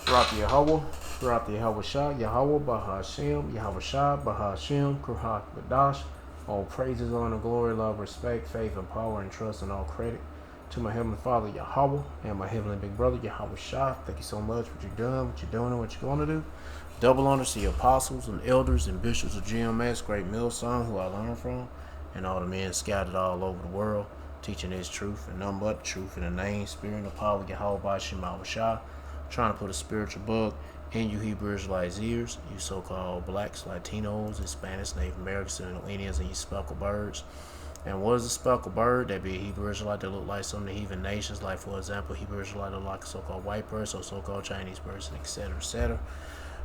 Barak Yahweh, Barak Yahweh Shah, Yahweh Bahashem, Yahweh Shah, Bahashem, Kurhak Badash. All praises, honor, glory, love, respect, faith, and power, and trust, and all credit to my Heavenly Father Yahweh and my Heavenly Big Brother Yahweh Shah. Thank you so much for what you're doing, what you're doing, and what you're going to do. Double honors to the apostles and elders and bishops of GMS, Great Millstone, who I learned from, and all the men scattered all over the world, teaching His truth and none but truth in the name, spirit, and the power of Yahweh by Shema Shah. Trying to put a spiritual bug in you Hebrew Israelites' ears, you so-called blacks, Latinos, Hispanics, Native Americans, and Indians, and you speckled birds. And what is a speckled bird? That'd be a Hebrew Israelite that look like some of the heathen nations, like for example, Hebrew Israelite look like a so-called white person, or so-called Chinese person, etc., etc.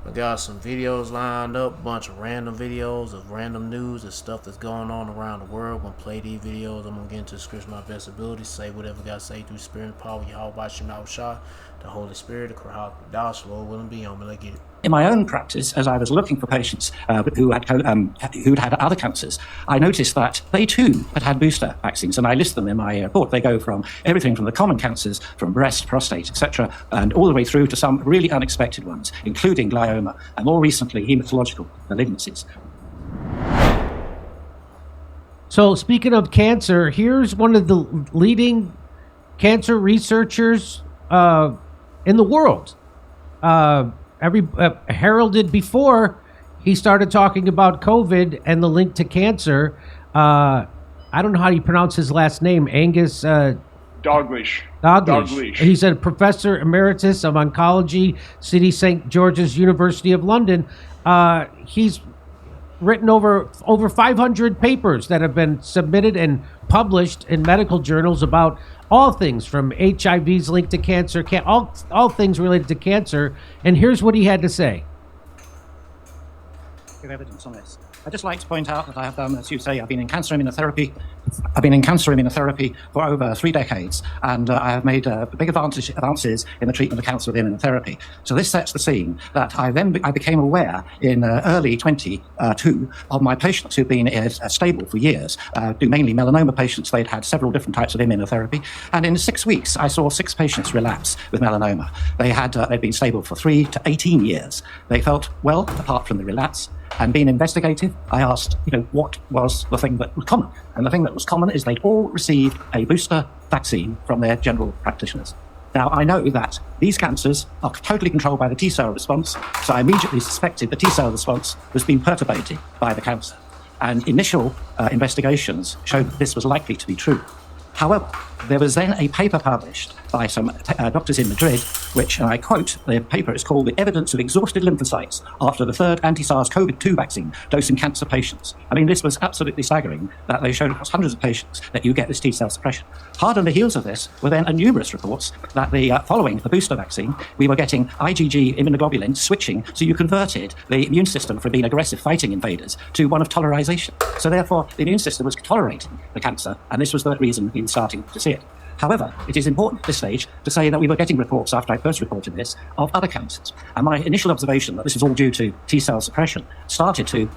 I got some videos lined up, a bunch of random videos of random news and stuff that's going on around the world. I'm going to play these videos. I'm going to get into the scripture my best ability, say whatever I got to say through spirit and power, Yahweh by Shema Shah, the Holy Spirit, the Kurhak, the Dash, Lord willing be on me. Let's get it. In my own practice, as I was looking for patients who'd had other cancers, I noticed that they too had booster vaccines, and I list them in my report. They go from everything from the common cancers, from breast, prostate, etc., and all the way through to some really unexpected ones, including glioma, and more recently, hematological malignancies. So speaking of cancer, here's one of the leading cancer researchers in the world. Heralded before he started talking about COVID and the link to cancer. I don't know how you pronounce his last name. Angus Dalglish. He's a professor emeritus of oncology, City St. George's University of London. He's written over 500 papers that have been submitted and published in medical journals about all things from HIV's linked to cancer, all things related to cancer. And here's what he had to say. Evidence on this. I'd just like to point out that I have done, as you say, I've been in cancer immunotherapy for over 3 decades, and I have made big advances in the treatment of cancer with immunotherapy. So this sets the scene that I became aware in early 22 of my patients who've been stable for years, mainly melanoma patients. They'd had several different types of immunotherapy, and in 6 weeks I saw 6 patients relapse with melanoma. They'd been stable for 3 to 18 years. They felt well apart from the relapse. And being investigative, I asked, what was the thing that was common? And the thing that was common is they'd all received a booster vaccine from their general practitioners. Now, I know that these cancers are totally controlled by the T-cell response, so I immediately suspected the T-cell response was being perturbated by the cancer. And initial investigations showed that this was likely to be true. However, there was then a paper published by some doctors in Madrid, which, and I quote, the paper is called "The Evidence of Exhausted Lymphocytes After the Third Anti-SARS-CoV-2 Vaccine Dose in Cancer Patients." I mean, this was absolutely staggering that they showed across hundreds of patients that you get this T-cell suppression. Hard on the heels of this were then numerous reports that following the booster vaccine, we were getting IgG immunoglobulins switching, so you converted the immune system from being aggressive fighting invaders to one of tolerization. So therefore, the immune system was tolerating the cancer, and this was the reason we were starting to see it. However, it is important at this stage to say that we were getting reports after I first reported this of other cancers. And my initial observation that this is all due to T-cell suppression started to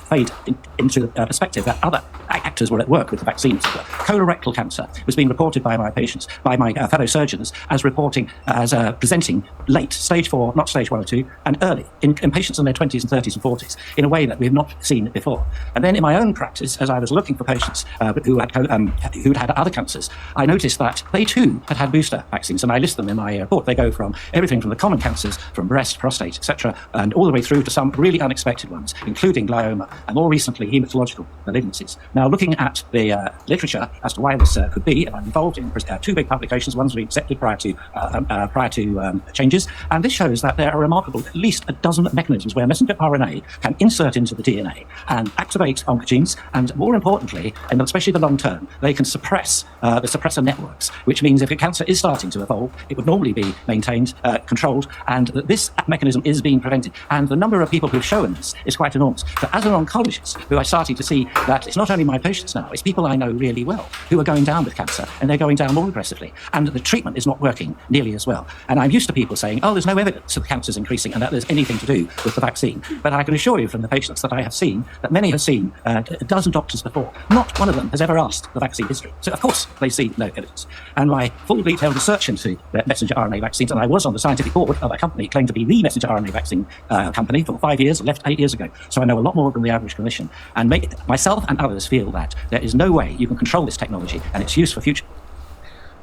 fade into a perspective that other actors were at work with the vaccines. Colorectal cancer was being reported by my patients, by my fellow surgeons, as presenting late, stage 4, not stage 1 or 2, and early, in patients in their 20s and 30s and 40s, in a way that we have not seen before. And then in my own practice, as I was looking for patients who'd had other cancers, I noticed that they too had booster vaccines, and I list them in my report. They go from everything from the common cancers, from breast, prostate, etc., and all the way through to some really unexpected ones, including glioma, and more recently, hematological malignancies. Now, looking at the literature as to why this could be, I'm involved in 2 big publications. One's been accepted prior to changes, and this shows that there are remarkable, at least a dozen mechanisms where messenger RNA can insert into the DNA and activate oncogenes, and more importantly, and especially the long term, they can suppress the suppressor networks, which means if a cancer is starting to evolve, it would normally be maintained, controlled, and that this mechanism is being prevented. And the number of people who've shown this is quite enormous. So as an oncologist, who are starting to see that it's not only my patients now, it's people I know really well who are going down with cancer, and they're going down more aggressively, and the treatment is not working nearly as well. And I'm used to people saying, oh, there's no evidence that the cancer is increasing and that there's anything to do with the vaccine. But I can assure you from the patients that I have seen that many have seen a dozen doctors before. Not one of them has ever asked the vaccine history. So of course they see no evidence. vaccines. And my full detailed research into messenger RNA vaccines, and I was on the scientific board of a company claimed to be the messenger RNA vaccine company for 5 years, left 8 years ago. So I know a lot more than the average clinician. And myself and others feel that there is no way you can control this technology and its use for future.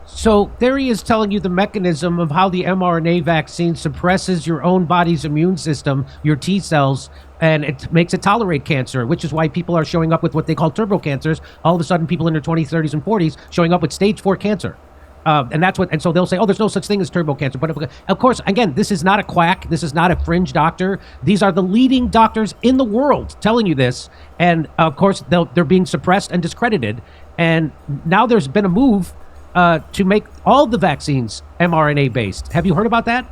So there he is telling you the mechanism of how the mRNA vaccine suppresses your own body's immune system, your T cells, and it makes it tolerate cancer, which is why people are showing up with what they call turbo cancers. All of a sudden, people in their 20s, 30s, and 40s showing up with stage 4 cancer. And so they'll say, oh, there's no such thing as turbo cancer. But of course, again, this is not a quack. This is not a fringe doctor. These are the leading doctors in the world telling you this. And of course, they're being suppressed and discredited. And now there's been a move to make all the vaccines mRNA based. Have you heard about that?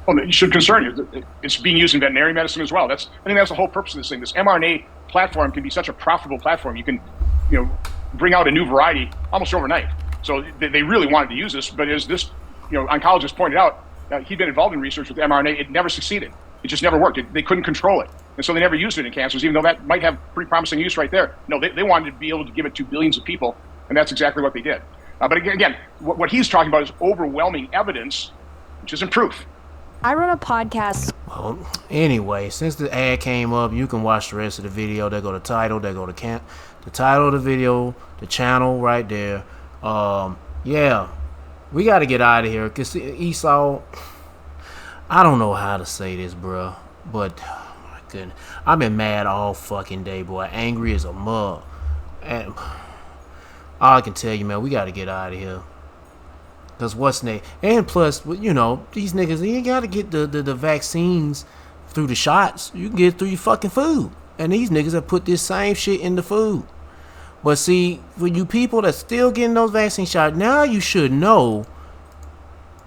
Well, it should concern you. It's being used in veterinary medicine as well. I think that's the whole purpose of this thing. This mRNA platform can be such a profitable platform. You can, bring out a new variety almost overnight. So they really wanted to use this, but as this, oncologist pointed out, he'd been involved in research with mRNA. It never succeeded. It just never worked. They couldn't control it, and so they never used it in cancers, even though that might have pretty promising use right there. No, they wanted to be able to give it to billions of people, and that's exactly what they did. But again, what he's talking about is overwhelming evidence, which isn't proof. I run a podcast. Well, anyway, since the ad came up, you can watch the rest of the video. They go to title. They go to the title of the video, the channel right there. Yeah, we got to get out of here because Esau. I don't know how to say this, bro, but my goodness, I've been mad all fucking day, boy. Angry as a mug, and all I can tell you, man, we got to get out of here. Because what's next? And plus, these niggas, you ain't got to get the vaccines through the shots. You can get it through your fucking food. And these niggas have put this same shit in the food. But see, for you people that's still getting those vaccine shots, now you should know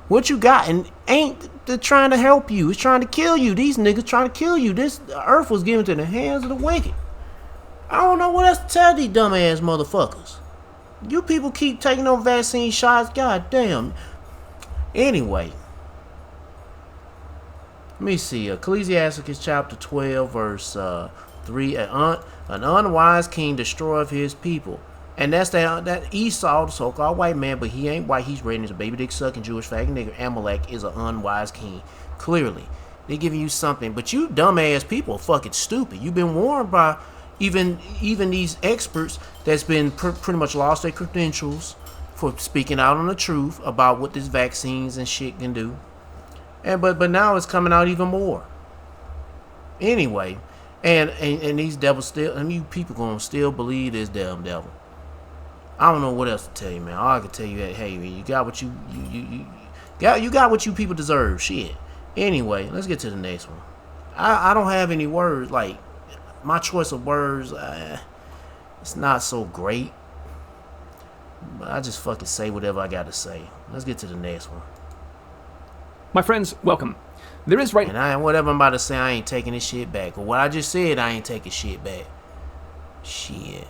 what you got. And ain't they trying to help you. It's trying to kill you. These niggas trying to kill you. This earth was given to the hands of the wicked. I don't know what else to tell these dumbass motherfuckers. You people keep taking those vaccine shots. God damn. Anyway. Let me see. Ecclesiasticus chapter 12 verse 3. An unwise king destroyeth his people. And that's that Esau, the so-called white man, but he ain't white. He's red. He's a baby dick sucking Jewish faggot nigger. Amalek is an unwise king. Clearly. They're giving you something. But you dumbass people are fucking stupid. You've been warned by even these experts that's been pretty much lost their credentials for speaking out on the truth about what these vaccines and shit can do. And but now it's coming out even more. Anyway, and these devils still, you people gonna still believe this damn devil. I don't know what else to tell you, man. All I can tell you that, hey, you got what you got what you people deserve. Shit. Anyway, let's get to the next one. I don't have any words. Like, my choice of words, it's not so great. But I just fucking say whatever I got to say. Let's get to the next one. My friends, welcome. There is right... And whatever I'm about to say, I ain't taking this shit back. Or what I just said, I ain't taking shit back. Shit.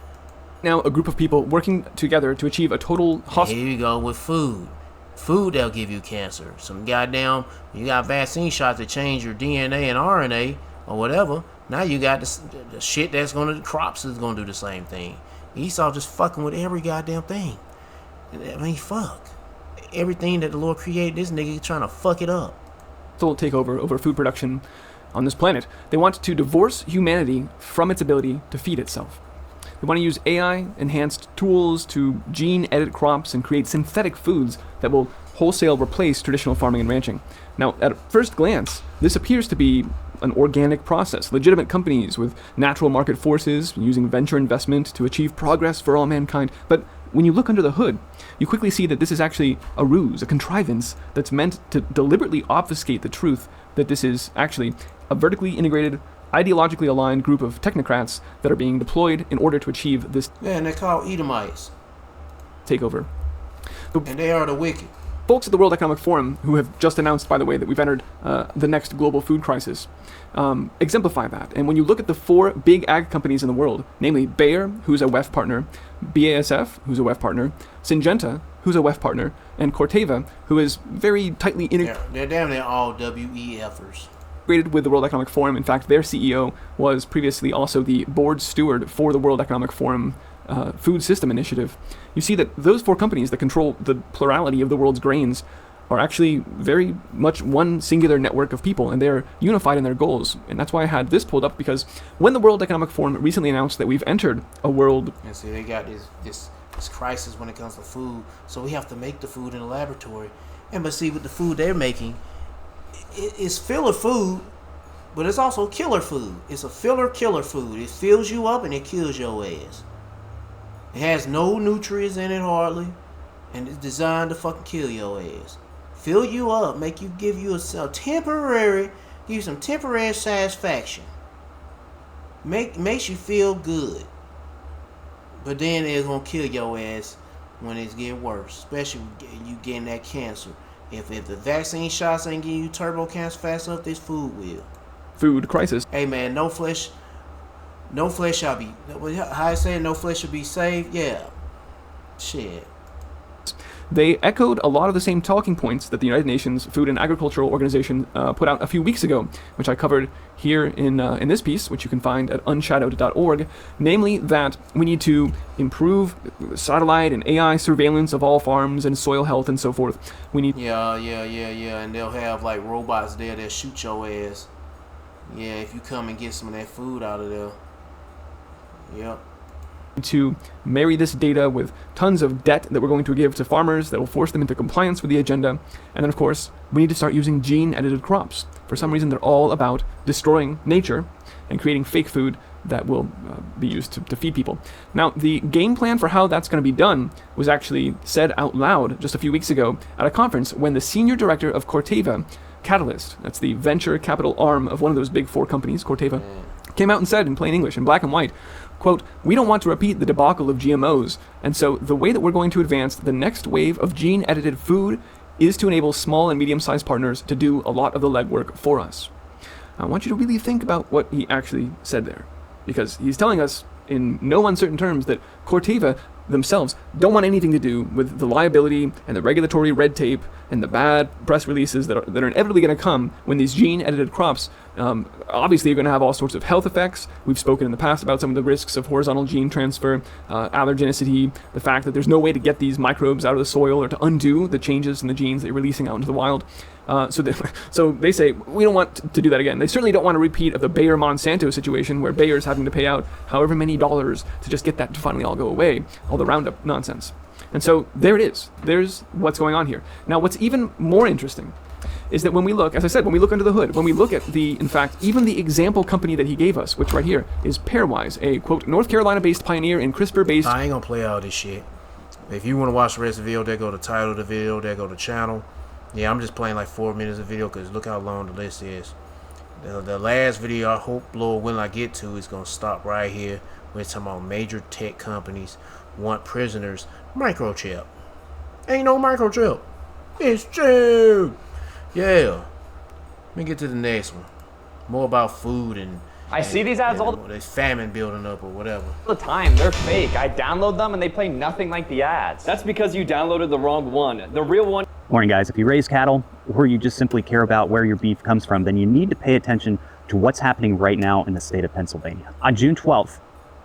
Now, a group of people working together to achieve a total... Here you go with food. Food that'll give you cancer. Some goddamn... You got vaccine shots that change your DNA and RNA or whatever. Now you got the shit that's going to... The crops is going to do the same thing. Esau just fucking with every goddamn thing. I mean, fuck. Everything that the Lord created, this nigga trying to fuck it up. Take over food production on this planet. They want to divorce humanity from its ability to feed itself. They want to use AI-enhanced tools to gene-edit crops and create synthetic foods that will wholesale replace traditional farming and ranching. Now, at first glance, this appears to be an organic process. Legitimate companies with natural market forces using venture investment to achieve progress for all mankind. But when you look under the hood, you quickly see that this is actually a ruse, a contrivance that's meant to deliberately obfuscate the truth that this is actually a vertically integrated, ideologically aligned group of technocrats that are being deployed in order to achieve this... Yeah, and they're called Edomites. ...takeover. And they are the wicked. Folks at the World Economic Forum, who have just announced, by the way, that we've entered the next global food crisis, exemplify that. And when you look at the 4 big ag companies in the world, namely Bayer, who's a WEF partner, BASF, who's a WEF partner, Syngenta, who's a WEF partner, and Corteva, who is very tightly integrated. They're damn near all WEFers. With the World Economic Forum. In fact, their CEO was previously also the board steward for the World Economic Forum Food System Initiative, you see that those 4 companies that control the plurality of the world's grains are actually very much one singular network of people, and they're unified in their goals. And that's why I had this pulled up, because when the World Economic Forum recently announced that we've entered a world... And see, they got this crisis when it comes to food, so we have to make the food in the laboratory. And but see, with the food they're making, it's filler food, but it's also killer food. It's a killer food. It fills you up and it kills your ass. It has no nutrients in it hardly, and it's designed to fucking kill your ass. Fill you up, give you some temporary satisfaction. Makes you feel good. But then it's gonna kill your ass when it's getting worse, especially when you getting that cancer. If the vaccine shots ain't getting you turbo cancer fast enough, this food will. Food crisis. Hey man, no flesh shall be. How I say, no flesh shall be saved. Yeah, shit. They echoed a lot of the same talking points that the United Nations Food and Agricultural Organization put out a few weeks ago, which I covered here in this piece, which you can find at unshadowed.org, namely that we need to improve satellite and AI surveillance of all farms and soil health and so forth. We need... Yeah, and they'll have like robots there that shoot your ass. Yeah, if you come and get some of that food out of there. Yep. To marry this data with tons of debt that we're going to give to farmers that will force them into compliance with the agenda. And then, of course, we need to start using gene-edited crops. For some reason, they're all about destroying nature and creating fake food that will be used to feed people. Now, the game plan for how that's going to be done was actually said out loud just a few weeks ago at a conference when the senior director of Corteva Catalyst, that's the venture capital arm of one of those big 4 companies, Corteva, came out and said in plain English, in black and white, quote, "We don't want to repeat the debacle of GMOs, and so the way that we're going to advance the next wave of gene-edited food is to enable small and medium-sized partners to do a lot of the legwork for us." I want you to really think about what he actually said there, because he's telling us in no uncertain terms that Corteva themselves don't want anything to do with the liability and the regulatory red tape and the bad press releases that are inevitably going to come when these gene-edited crops obviously are going to have all sorts of health effects. We've spoken in the past about some of the risks of horizontal gene transfer, allergenicity, the fact that there's no way to get these microbes out of the soil or to undo the changes in the genes that you're releasing out into the wild. So they say, we don't want to do that again. They certainly don't want a repeat of the Bayer-Monsanto situation where Bayer's having to pay out however many dollars to just get that to finally all go away, all the Roundup nonsense. And so there it is. There's what's going on here. Now, what's even more interesting is that when we look, as I said, when we look under the hood, when we look at in fact, even the example company that he gave us, which right here is Pairwise, a, quote, North Carolina-based pioneer in CRISPR-based... I ain't gonna play all this shit. If you want to watch the rest of the video, there go the title of the video, there go the channel. Yeah, I'm just playing like 4 minutes of video because look how long the list is. The last video, I hope, Lord, when I get to, is going to stop right here. We're talking about major tech companies want prisoners. Microchip. Ain't no microchip. It's true. Yeah. Let me get to the next one. More about food and... I see these ads all there's famine building up or whatever. the time. They're fake. I download them and they play nothing like the ads. That's because you downloaded the wrong one. The real one. Morning, guys. If you raise cattle or you just simply care about where your beef comes from, then you need to pay attention to what's happening right now in the state of Pennsylvania. On June 12th,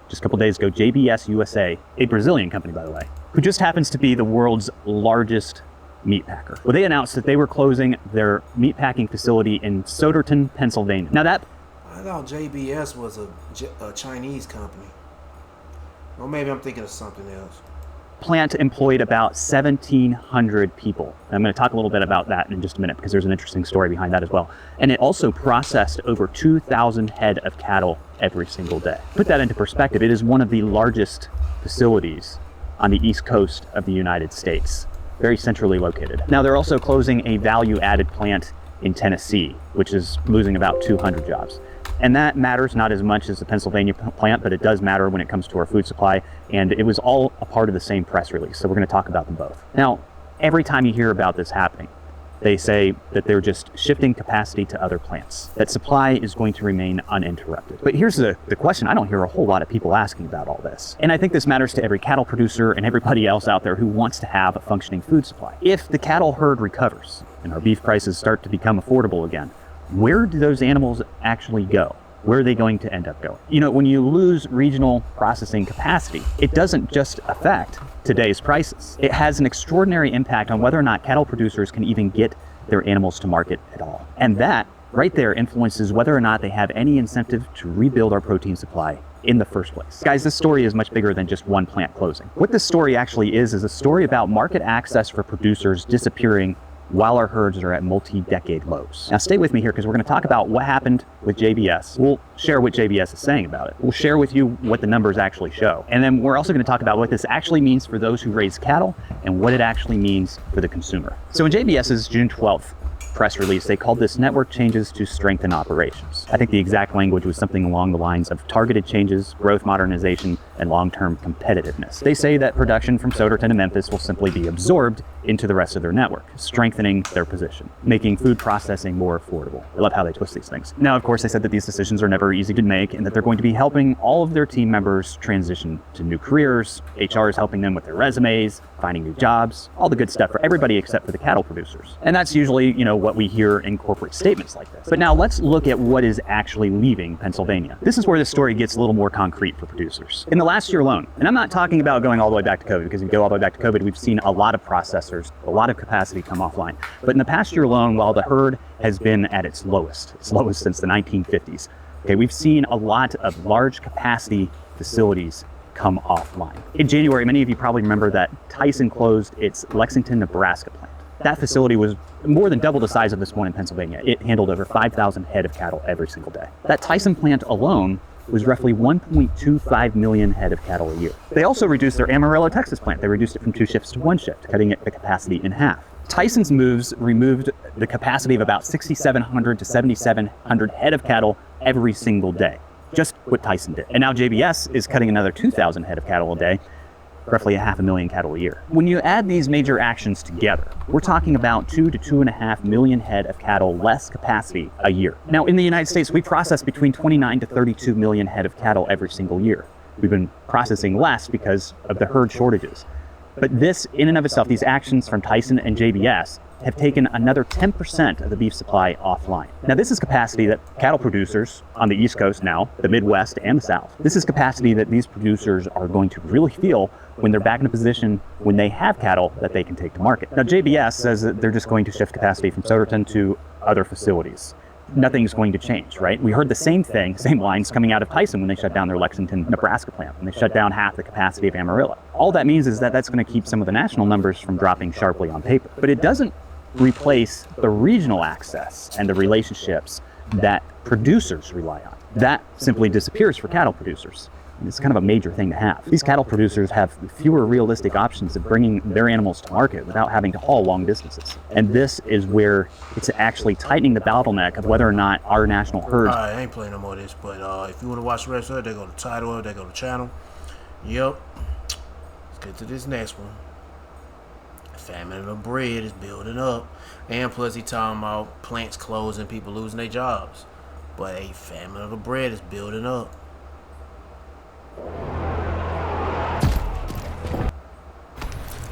just a couple days ago, JBS USA, a Brazilian company, by the way, who just happens to be the world's largest meat packer. Well, they announced that they were closing their meat packing facility in Soderton, Pennsylvania. Now that... I thought JBS was a Chinese company. Or maybe I'm thinking of something else. Plant employed about 1,700 people. And I'm going to talk a little bit about that in just a minute because there's an interesting story behind that as well. And it also processed over 2,000 head of cattle every single day. Put that into perspective, it is one of the largest facilities on the East Coast of the United States, very centrally located. Now they're also closing a value-added plant in Tennessee, which is losing about 200 jobs. And that matters not as much as the Pennsylvania plant, but it does matter when it comes to our food supply. And it was all a part of the same press release. So we're going to talk about them both. Now, every time you hear about this happening, they say that they're just shifting capacity to other plants, that supply is going to remain uninterrupted. But here's the question. I don't hear a whole lot of people asking about all this. And I think this matters to every cattle producer and everybody else out there who wants to have a functioning food supply. If the cattle herd recovers and our beef prices start to become affordable again, where do those animals actually go? where are they going to end up going? You know, when you lose regional processing capacity, it doesn't just affect today's prices. It has an extraordinary impact on whether or not cattle producers can even get their animals to market at all. And that right there influences whether or not they have any incentive to rebuild our protein supply in the first place. Guys, this story is much bigger than just one plant closing. What this story actually is a story about market access for producers disappearing while our herds are at multi-decade lows. Now stay with me here because we're going to talk about what happened with JBS. We'll share what JBS is saying about it. We'll share with you what the numbers actually show. And then we're also going to talk about what this actually means for those who raise cattle and what it actually means for the consumer. So in JBS's June 12th press release, they called this network changes to strengthen operations. I think the exact language was something along the lines of targeted changes, growth modernization, and long-term competitiveness. They say that production from Soderton and Memphis will simply be absorbed into the rest of their network, strengthening their position, making food processing more affordable. I love how they twist these things. Now, of course, they said that these decisions are never easy to make and that they're going to be helping all of their team members transition to new careers. HR is helping them with their resumes, finding new jobs, all the good stuff for everybody except for the cattle producers. And that's usually, what we hear in corporate statements like this. But now let's look at what is actually leaving Pennsylvania. This is where this story gets a little more concrete for producers. In the last year alone, and I'm not talking about going all the way back to COVID, because if you go all the way back to COVID, we've seen a lot of processors, a lot of capacity come offline. But in the past year alone, while the herd has been at its lowest since the 1950s, okay, we've seen a lot of large capacity facilities come offline. In January, many of you probably remember that Tyson closed its Lexington, Nebraska plant. That facility was more than double the size of this one in Pennsylvania. It handled over 5,000 head of cattle every single day. That Tyson plant alone was roughly 1.25 million head of cattle a year. They also reduced their Amarillo, Texas plant. They reduced it from 2 shifts to 1 shift, cutting the capacity in half. Tyson's moves removed the capacity of about 6,700 to 7,700 head of cattle every single day. Just what Tyson did. And now JBS is cutting another 2,000 head of cattle a day, roughly 500,000 cattle a year. When you add these major actions together, we're talking about 2 to 2.5 million head of cattle less capacity a year. Now, in the United States, we process between 29 to 32 million head of cattle every single year. We've been processing less because of the herd shortages. But this, in and of itself, these actions from Tyson and JBS have taken another 10% of the beef supply offline. Now, this is capacity that cattle producers on the East Coast now, the Midwest and the South, this is capacity that these producers are going to really feel when they're back in a position when they have cattle that they can take to market. Now, JBS says that they're just going to shift capacity from Soderton to other facilities. Nothing's going to change, right? We heard the same lines coming out of Tyson when they shut down their Lexington, Nebraska plant, when they shut down half the capacity of Amarillo. All that means is that that's going to keep some of the national numbers from dropping sharply on paper. But it doesn't replace the regional access and the relationships that producers rely on. That simply disappears for cattle producers. And it's kind of a major thing to have. These cattle producers have fewer realistic options of bringing their animals to market without having to haul long distances. And this is where it's actually tightening the bottleneck of whether or not our national herds... I ain't playing no more of this, but if you want to watch the rest of it, they go to title, they go to channel. Yep. Let's get to this next one. Famine of bread is building up. And plus he talking about plants closing, people losing their jobs. But a famine of the bread is building up.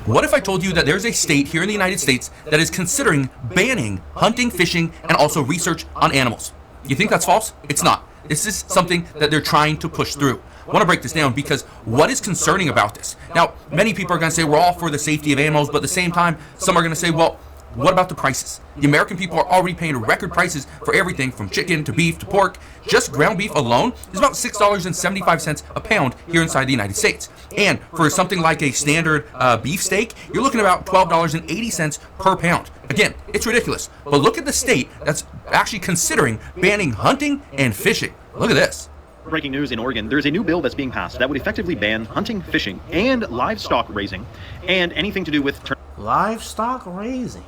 What if I told you that there's a state here in the United States that is considering banning hunting, fishing, and also research on animals? You think that's false? It's not. This is something that they're trying to push through. I want to break this down because what is concerning about this? Now, many people are going to say we're all for the safety of animals, but at the same time, some are going to say, well, what about the prices? The American people are already paying record prices for everything from chicken to beef to pork. Just ground beef alone is about $6.75 a pound here inside the United States. And for something like a standard beef steak, you're looking at about $12.80 per pound. Again, it's ridiculous. But look at the state that's actually considering banning hunting and fishing. Look at this. Breaking news in Oregon, there's a new bill that's being passed that would effectively ban hunting, fishing, and livestock raising, and anything to do with... Livestock raising?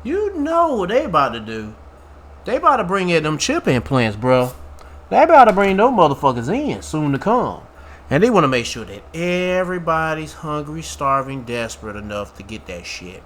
You know what they about to do. They about to bring in them chip implants, bro. They about to bring those motherfuckers in soon to come. And they want to make sure that everybody's hungry, starving, desperate enough to get that shit.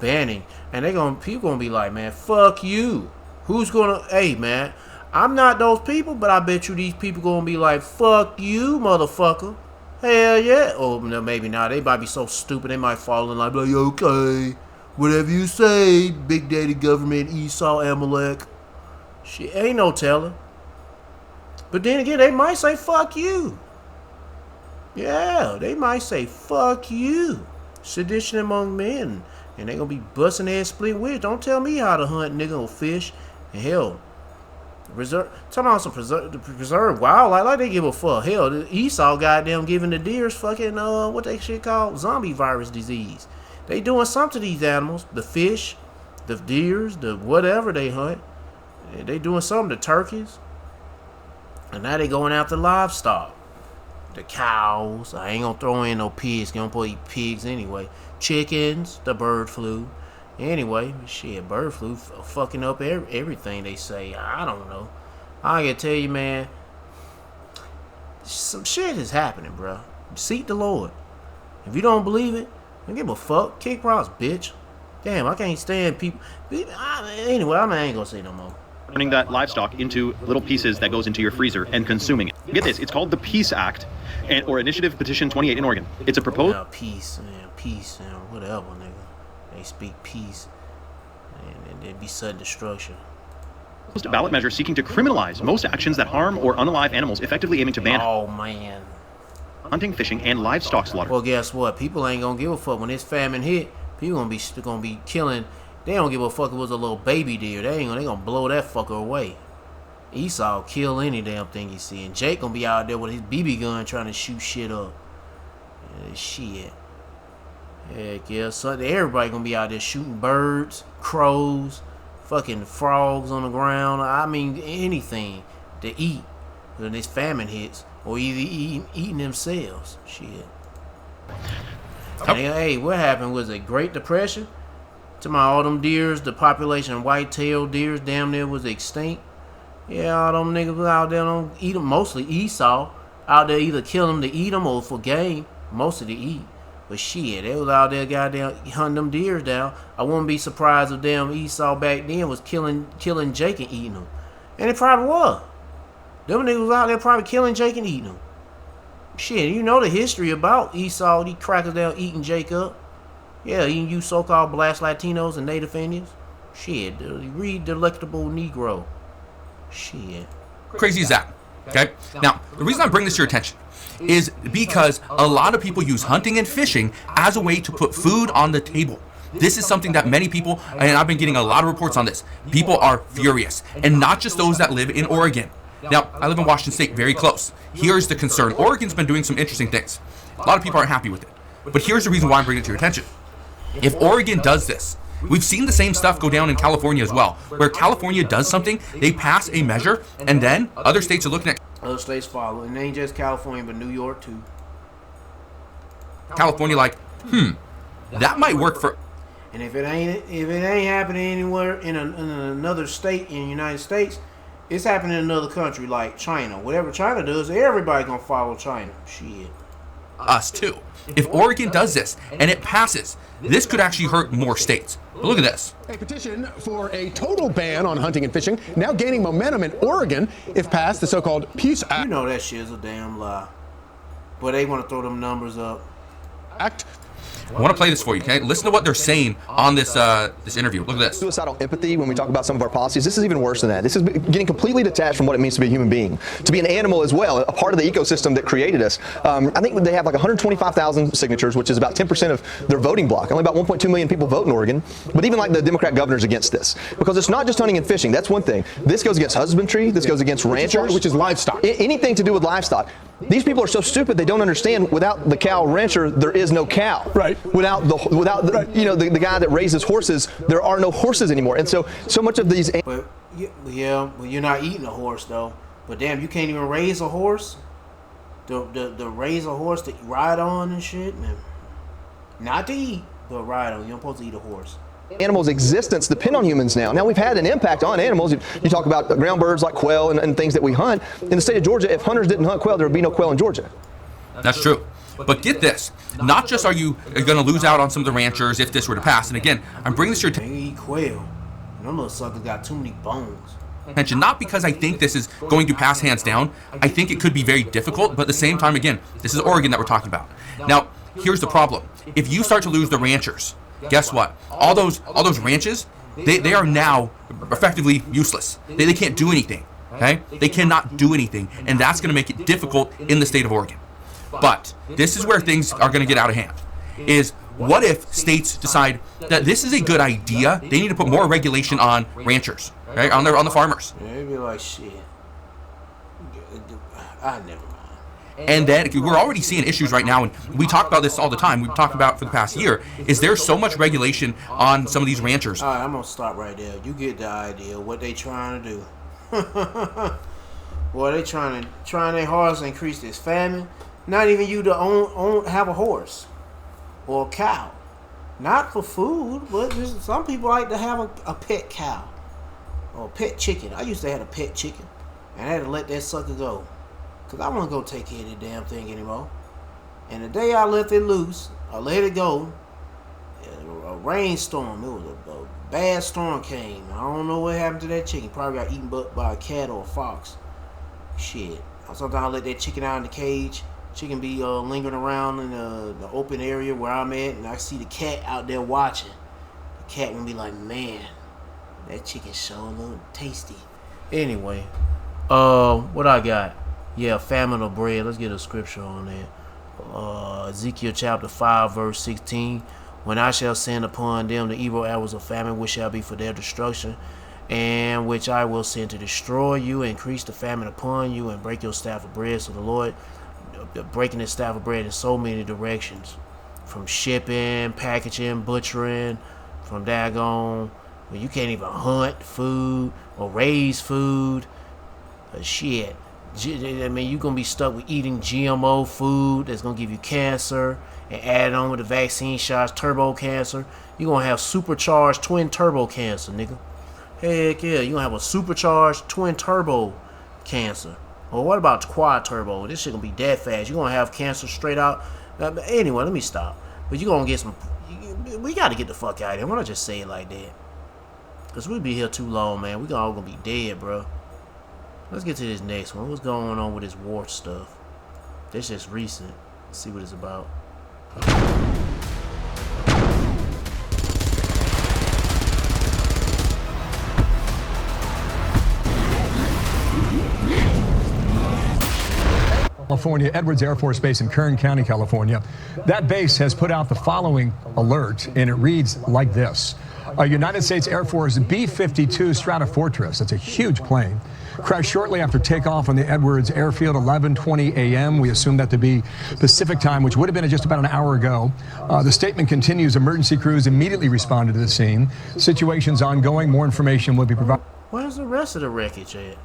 Banning. And people gonna be like, man, fuck you. Who's gonna... Hey, man, I'm not those people, but I bet you these people gonna be like, fuck you, motherfucker. Hell yeah. Oh, no, maybe not. They might be so stupid, they might fall in line, like, okay, whatever you say, Big Daddy Government, Esau, Amalek. Shit, ain't no telling. But then again, they might say, fuck you. Yeah, they might say, fuck you. Sedition among men. And they gonna be busting their split wits. Don't tell me how to hunt nigga or fish. And hell, talking about some preserve wildlife, like they give a fuck. Hell, Esau goddamn giving the deers fucking, what they shit called? Zombie virus disease. They doing something to these animals. The fish, the deers, the whatever they hunt. They doing something to turkeys. And now they going after livestock. The cows. I ain't gonna throw in no pigs. You don't put eat pigs anyway. Chickens. The bird flu. Anyway, shit, bird flu fucking up everything they say. I don't know. I gotta tell you, man. Some shit is happening, bro. Seek the Lord. If you don't believe it, don't give a fuck. Kick rocks, bitch. Damn, I can't stand people. Anyway, I ain't gonna say no more. Turning that livestock into little pieces that goes into your freezer and consuming it. Get this, it's called the Peace Act, or Initiative Petition 28 in Oregon. It's a proposed... Peace, whatever, nigga. They speak peace, and there'd be sudden destruction. ballot measure seeking to criminalize most actions that harm or unalive animals, effectively aiming to ban hunting, fishing, and livestock slaughter. Well, guess what? People ain't gonna give a fuck when this famine hit. People gonna be killing. They don't give a fuck if it was a little baby deer. They gonna blow that fucker away. Esau kill any damn thing you see, and Jake gonna be out there with his BB gun trying to shoot shit up. Shit. Heck yeah, son. Everybody gonna be out there shooting birds, crows, fucking frogs on the ground. I mean, anything to eat when this famine hits, or either eating themselves. Shit. And hey, what happened? Was it Great Depression? To my all them deers, the population of white-tailed deers damn near was extinct. Yeah, all them niggas out there don't eat them. Mostly Esau out there either kill them to eat them or for game. Mostly to eat. But shit, they was out there goddamn hunting them deers down. I wouldn't be surprised if damn Esau back then was killing Jake and eating them. And it probably was. Them niggas was out there probably killing Jake and eating them. Shit, you know the history about Esau, these crackers down eating Jake up. Yeah, eating you so-called Black Latinos and Native Indians. Shit, read Delectable Negro. Shit. Crazy as that. Okay? Now, the reason I bring this to your attention is because a lot of people use hunting and fishing as a way to put food on the table. This is something that many people, and I've been getting a lot of reports on this, people are furious. And not just those that live in Oregon. Now, I live in Washington State, very close. Here's the concern. Oregon's been doing some interesting things. A lot of people aren't happy with it. But here's the reason why I'm bringing it to your attention. If Oregon does this, we've seen the same stuff go down in California as well, where California does something, they pass a measure, and then other states are looking at... Other states follow. And it ain't just California, but New York too. California like, that might work for... And if it ain't happening anywhere in another state in the United States, it's happening in another country like China. Whatever China does, everybody gonna follow China. Shit. Us too. If Oregon does this and it passes, this could actually hurt more states. But look at this. A petition for a total ban on hunting and fishing now gaining momentum in Oregon if passed, the so-called Peace Act. You know that shit is a damn lie. But they want to throw them numbers up. I want to play this for you, okay? Listen to what they're saying on this this interview. Look at this. Suicidal empathy, when we talk about some of our policies, this is even worse than that. This is getting completely detached from what it means to be a human being, to be an animal as well, a part of the ecosystem that created us. I think they have like 125,000 signatures, which is about 10% of their voting block. Only about 1.2 million people vote in Oregon. But even like the Democrat governor's against this, because it's not just hunting and fishing. That's one thing. This goes against husbandry. This goes against ranchers, which is livestock. Anything to do with livestock. These people are so stupid they don't understand. Without the cow rancher, there is no cow. Right. Without the guy that raises horses, there are no horses anymore. And so much of these. But yeah, well, you're not eating a horse though. But damn, you can't even raise a horse. To raise a horse to ride on and shit, man. Not to eat, but ride on. You're not supposed to eat a horse. Animals' existence depend on humans now. Now we've had an impact on animals. You talk about ground birds like quail and things that we hunt. In the state of Georgia, if hunters didn't hunt quail, there would be no quail in Georgia. That's true. But get this. Not just are you going to lose out on some of the ranchers if this were to pass. And again, I'm bringing this to your attention. Eat quail. Them little suckers got too many bones. Not because I think this is going to pass hands down. I think it could be very difficult. But at the same time, again, this is Oregon that we're talking about. Now, here's the problem. If you start to lose the ranchers, guess what? All those ranches, they are now effectively useless. They can't do anything. Okay? They cannot do anything, and that's going to make it difficult in the state of Oregon. But this is where things are going to get out of hand. Is what if states decide that this is a good idea? They need to put more regulation on ranchers, right? On the farmers. Yeah, they'd be like, shit. I never mind. And then we're already seeing issues right now, and we talk about this all the time. We've talked about it for the past year. Is there so much regulation on some of these ranchers? All right, I'm gonna stop right there. You get the idea of what they trying to do. Boy, they trying their hardest to increase this famine. Not even you to have a horse or a cow. Not for food, but just some people like to have a pet cow or a pet chicken. I used to have a pet chicken, and I had to let that sucker go. Because I want to go take care of that damn thing anymore. And the day I left it loose, I let it go, a rainstorm, it was a bad storm came. I don't know what happened to that chicken. Probably got eaten by a cat or a fox. Shit. Sometimes I let that chicken out in the cage. Chicken be lingering around in the open area where I'm at, and I see the cat out there watching. The cat would be like, man, that chicken sure look tasty. Anyway, what I got? Yeah, famine of bread. Let's get a scripture on that. Ezekiel chapter 5, verse 16. When I shall send upon them the evil hours of famine, which shall be for their destruction, and which I will send to destroy you, increase the famine upon you, and break your staff of bread. So the Lord breaking his staff of bread in so many directions. From shipping, packaging, butchering, from daggone, well, you can't even hunt food or raise food. Shit. I mean, you're going to be stuck with eating GMO food that's going to give you cancer, and add on with the vaccine shots, turbo cancer. You're going to have supercharged twin turbo cancer, nigga. Heck yeah, you're going to have a supercharged twin turbo cancer. Or what about quad turbo? This shit going to be dead fast. You're going to have cancer straight out. Anyway, let me stop. But you're going to get some... We got to get the fuck out of here. Why not just say it like that? Because we'll be here too long, man. We all going to be dead, bro. Let's get to this next one. What's going on with this war stuff? This just recent. Let's see what it's about. California, Edwards Air Force Base in Kern County, California. That base has put out the following alert, and it reads like this. A United States Air Force B-52 Stratofortress, that's a huge plane, crashed shortly after takeoff on the Edwards Airfield, 11:20 a.m. We assume that to be Pacific time, which would have been just about an hour ago. The statement continues, emergency crews immediately responded to the scene. Situation's ongoing. More information will be provided. Where's the rest of the wreckage at?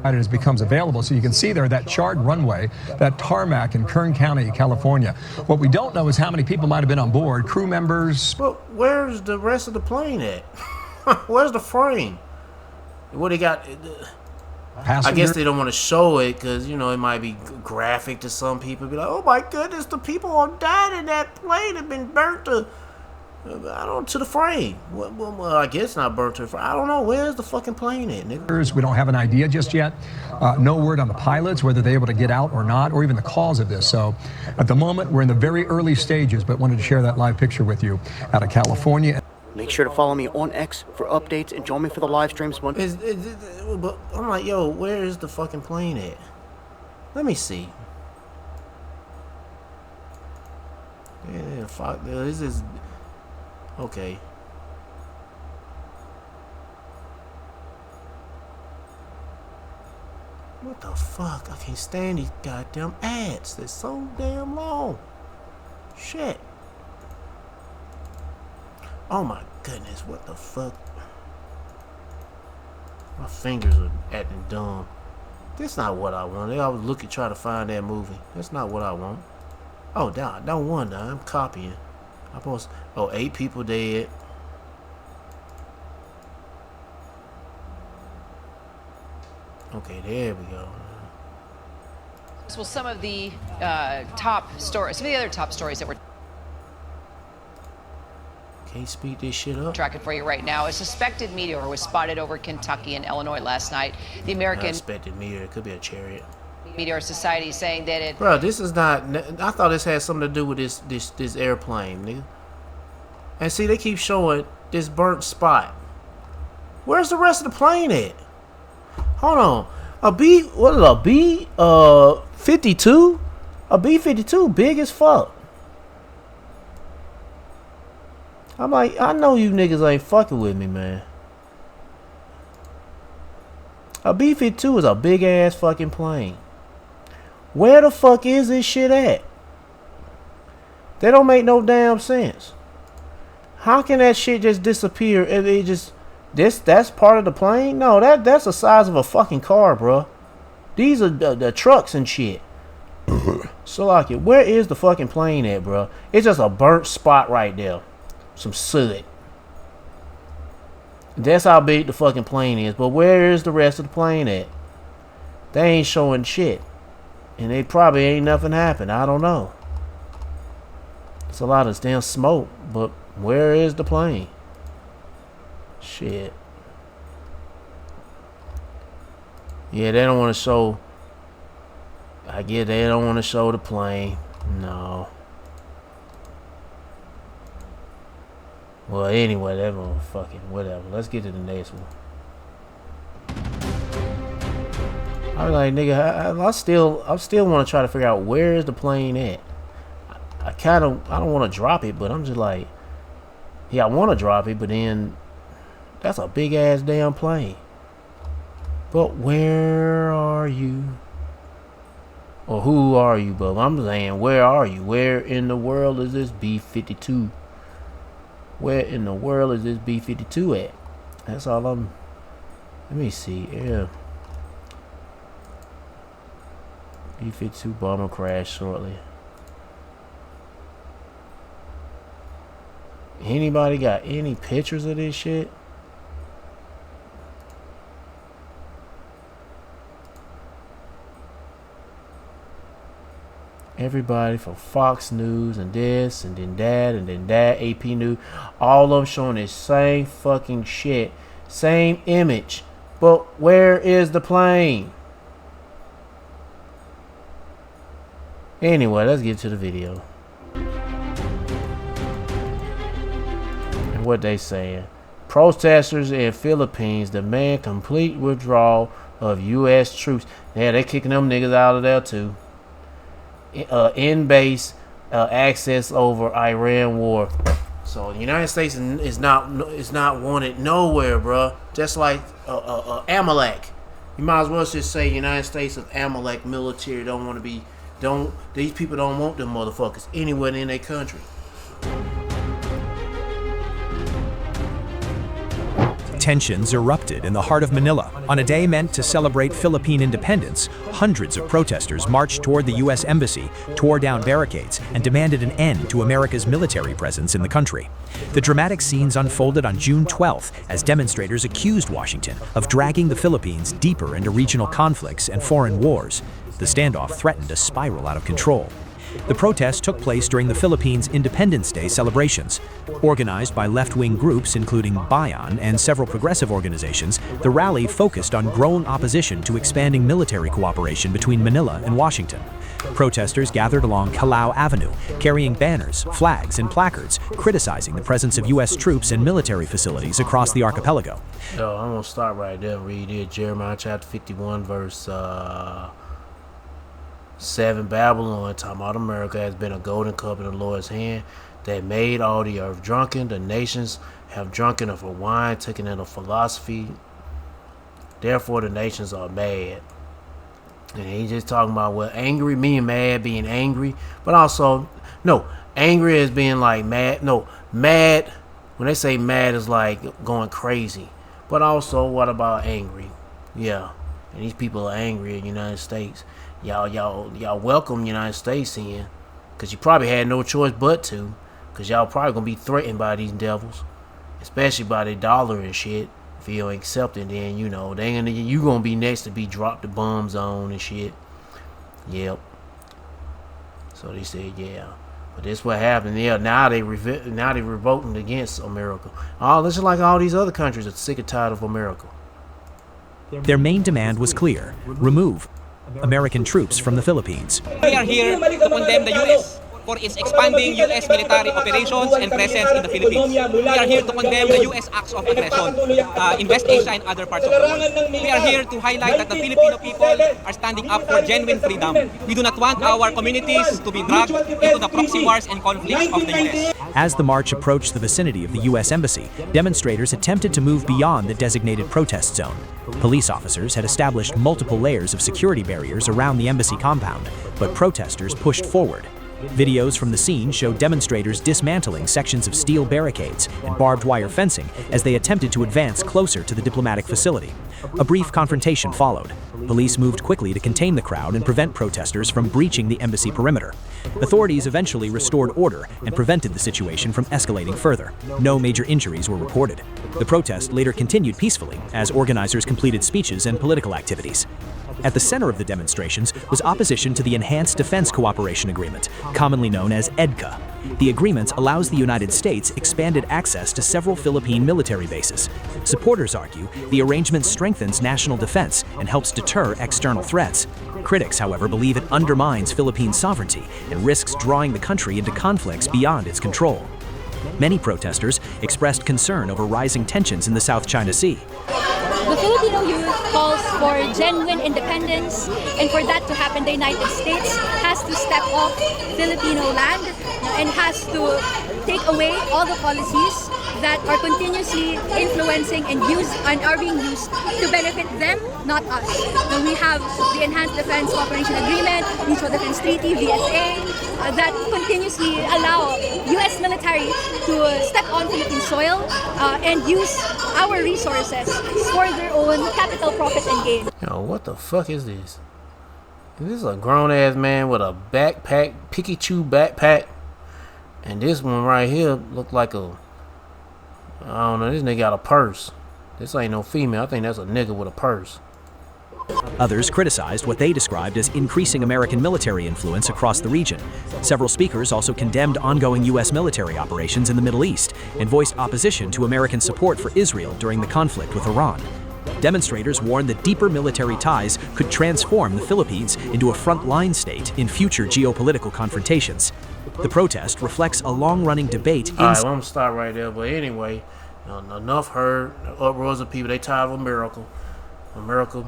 As it becomes available. So you can see there that charred runway, that tarmac in Kern County, California. What we don't know is how many people might have been on board, crew members. Well, where's the rest of the plane at? Where's the frame? What they got? I guess they don't want to show it because, you know, it might be graphic to some people. Be like, oh my goodness, the people who died in that plane have been burnt to the frame. Well, I guess not burnt to the frame. I don't know. Where's the fucking plane at, nigga? We don't have an idea just yet. No word on the pilots, whether they're able to get out or not, or even the cause of this. So at the moment, we're in the very early stages, but wanted to share that live picture with you out of California. Make sure to follow me on X for updates and join me for the live streams. But I'm like, yo, where is the fucking plane at? Let me see. Yeah, fuck. This is... Okay. What the fuck? I can't stand these goddamn ads. They're so damn long. Shit. Oh my goodness, what the fuck? My fingers are acting dumb. That's not what I want. I was looking, trying to find that movie. That's not what I want. Oh, don't wonder. I'm copying. I post. Oh, 8 people dead. Okay, there we go. Well, some of the top stories, some of the other top stories that we're can't speed this shit up. Tracking for you right now. A suspected meteor was spotted over Kentucky and Illinois last night. The American suspected meteor. It could be a chariot. Meteor Society saying that it. Bro, this is not. I thought this had something to do with this airplane, nigga. And see, they keep showing this burnt spot. Where's the rest of the plane at? Hold on. A B-52? A B-52 big as fuck. I'm like, I know you niggas ain't fucking with me, man. A B-52 is a big ass fucking plane. Where the fuck is this shit at? That don't make no damn sense. How can that shit just disappear and it just that's part of the plane? No, that's the size of a fucking car, bro. These are the trucks and shit. So like, where is the fucking plane at, bro? It's just a burnt spot right there. Some soot. That's how big the fucking plane is. But where is the rest of the plane at? They ain't showing shit. And it probably ain't nothing happened. I don't know. It's a lot of damn smoke. But where is the plane? Shit. Yeah, they don't want to show. I get they don't want to show the plane. No. Well, anyway, that one fucking whatever. Let's get to the next one. I was like, nigga, I still want to try to figure out where is the plane at. I don't want to drop it, but I'm just like, yeah, I want to drop it, but then that's a big ass damn plane. But where are you? Or who are you, bub? I'm saying, where are you? Where in the world is this B-52? Where in the world is this B-52 at? That's all I'm... Let me see. Yeah. B-52 bomber crash shortly. Anybody got any pictures of this shit? Everybody from Fox News and this and then that, AP News, all of them showing the same fucking shit, same image. But where is the plane? Anyway, let's get to the video. And what they saying. Protesters in Philippines demand complete withdrawal of U.S. troops. Yeah, they kicking them niggas out of there too. In-base access over Iran war. So the United States is not wanted nowhere, bro. Just like Amalek. You might as well just say United States of Amalek military don't want to be. These people don't want them motherfuckers anywhere in their country. Tensions erupted in the heart of Manila. On a day meant to celebrate Philippine independence, hundreds of protesters marched toward the U.S. Embassy, tore down barricades, and demanded an end to America's military presence in the country. The dramatic scenes unfolded on June 12th as demonstrators accused Washington of dragging the Philippines deeper into regional conflicts and foreign wars. The standoff threatened to spiral out of control. The protest took place during the Philippines' Independence Day celebrations. Organized by left-wing groups including Bayan and several progressive organizations, the rally focused on growing opposition to expanding military cooperation between Manila and Washington. Protesters gathered along Calao Avenue, carrying banners, flags, and placards criticizing the presence of U.S. troops and military facilities across the archipelago. Yo, I'm gonna stop right there and read it. Jeremiah chapter 51, verse 7. Babylon, talking about America, has been a golden cup in the Lord's hand that made all the earth drunken. The nations have drunken of her wine, taken in of philosophy. Therefore the nations are mad. And he's just talking about, well, angry, meaning mad, being angry. But also, no, angry is being like mad. No, mad, when they say mad, is like going crazy. But also, what about angry? Yeah, and these people are angry in the United States. Y'all welcome United States in, because you probably had no choice but to, because y'all probably gonna be threatened by these devils, especially by the dollar and shit. If you don't accept it, then you know you gonna be next to be dropped the bombs on and shit. Yep. So they said, yeah, but this what happened. Yeah, now they revolting against America. Oh, this is like all these other countries are sick and tired of America. Their main demand was clear: remove American troops from the Philippines. We are here to condemn the U.S. for its expanding U.S. military operations and presence in the Philippines. We are here to condemn the U.S. acts of aggression in West Asia and other parts of the world. We are here to highlight that the Filipino people are standing up for genuine freedom. We do not want our communities to be dragged into the proxy wars and conflicts of the U.S. As the march approached the vicinity of the U.S. Embassy, demonstrators attempted to move beyond the designated protest zone. Police officers had established multiple layers of security barriers around the embassy compound, but protesters pushed forward. Videos from the scene showed demonstrators dismantling sections of steel barricades and barbed wire fencing as they attempted to advance closer to the diplomatic facility. A brief confrontation followed. Police moved quickly to contain the crowd and prevent protesters from breaching the embassy perimeter. Authorities eventually restored order and prevented the situation from escalating further. No major injuries were reported. The protest later continued peacefully as organizers completed speeches and political activities. At the center of the demonstrations was opposition to the Enhanced Defense Cooperation Agreement, commonly known as EDCA. The agreement allows the United States expanded access to several Philippine military bases. Supporters argue the arrangement strengthens national defense and helps deter external threats. Critics, however, believe it undermines Philippine sovereignty and risks drawing the country into conflicts beyond its control. Many protesters expressed concern over rising tensions in the South China Sea. The Filipino youth calls for genuine independence, and for that to happen, the United States has to step off Filipino land and has to take away all the policies that are continuously influencing and are being used to benefit them, not us. Now we have the Enhanced Defense Cooperation Agreement, Mutual Defense Treaty, VSA, that continuously allow U.S. military to step on Philippine soil and use our resources for their own capital profit and gain. Yo, what the fuck is this? This is a grown-ass man with a backpack, Pikachu backpack. And this one right here look like a, I don't know, this nigga got a purse. This ain't no female. I think that's a nigga with a purse. Others criticized what they described as increasing American military influence across the region. Several speakers also condemned ongoing U.S. military operations in the Middle East and voiced opposition to American support for Israel during the conflict with Iran. Demonstrators warned that deeper military ties could transform the Philippines into a front-line state in future geopolitical confrontations. The protest reflects a long-running debate. Alright, well, I'm gonna stop right there. But anyway, enough heard. Uproars of people. They tired of America. America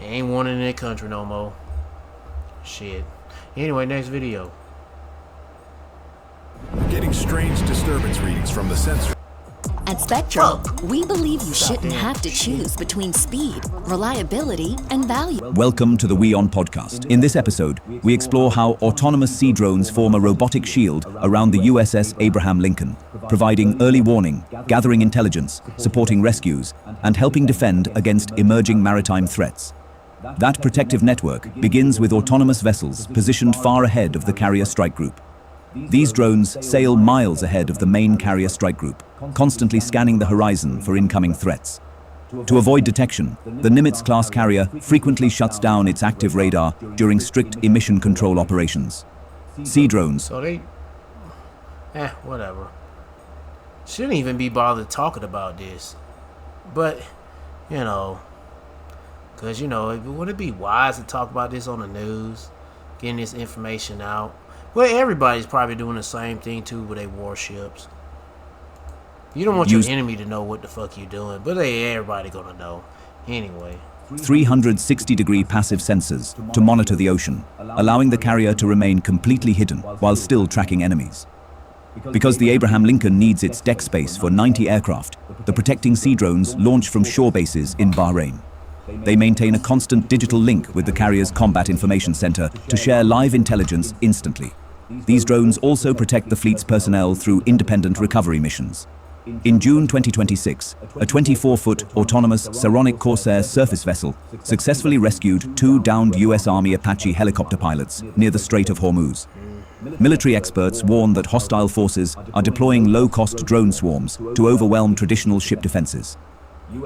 ain't wanted in their country no more. Shit. Anyway, next video. Getting strange disturbance readings from the sensor. At Spectrum, we believe you shouldn't have to choose between speed, reliability, and value. Welcome to the WION podcast. In this episode, we explore how autonomous sea drones form a robotic shield around the USS Abraham Lincoln, providing early warning, gathering intelligence, supporting rescues, and helping defend against emerging maritime threats. That protective network begins with autonomous vessels positioned far ahead of the carrier strike group. These drones sail miles ahead of the main carrier strike group, constantly scanning the horizon for incoming threats. To avoid detection, the Nimitz-class carrier frequently shuts down its active radar during strict emission control operations. Sea drones. So they, whatever. Shouldn't even be bothered talking about this. But, because, would it be wise to talk about this on the news, getting this information out? Well, everybody's probably doing the same thing too with their warships. You don't want your enemy to know what the fuck you're doing, but everybody gonna know. Anyway. 360-degree passive sensors to monitor the ocean, allowing the carrier to remain completely hidden while still tracking enemies. Because the Abraham Lincoln needs its deck space for 90 aircraft, the protecting sea drones launch from shore bases in Bahrain. They maintain a constant digital link with the carrier's combat information center to share live intelligence instantly. These drones also protect the fleet's personnel through independent recovery missions. In June 2026, a 24-foot autonomous Saronic Corsair surface vessel successfully rescued 2 downed U.S. Army Apache helicopter pilots near the Strait of Hormuz. Military experts warn that hostile forces are deploying low-cost drone swarms to overwhelm traditional ship defenses.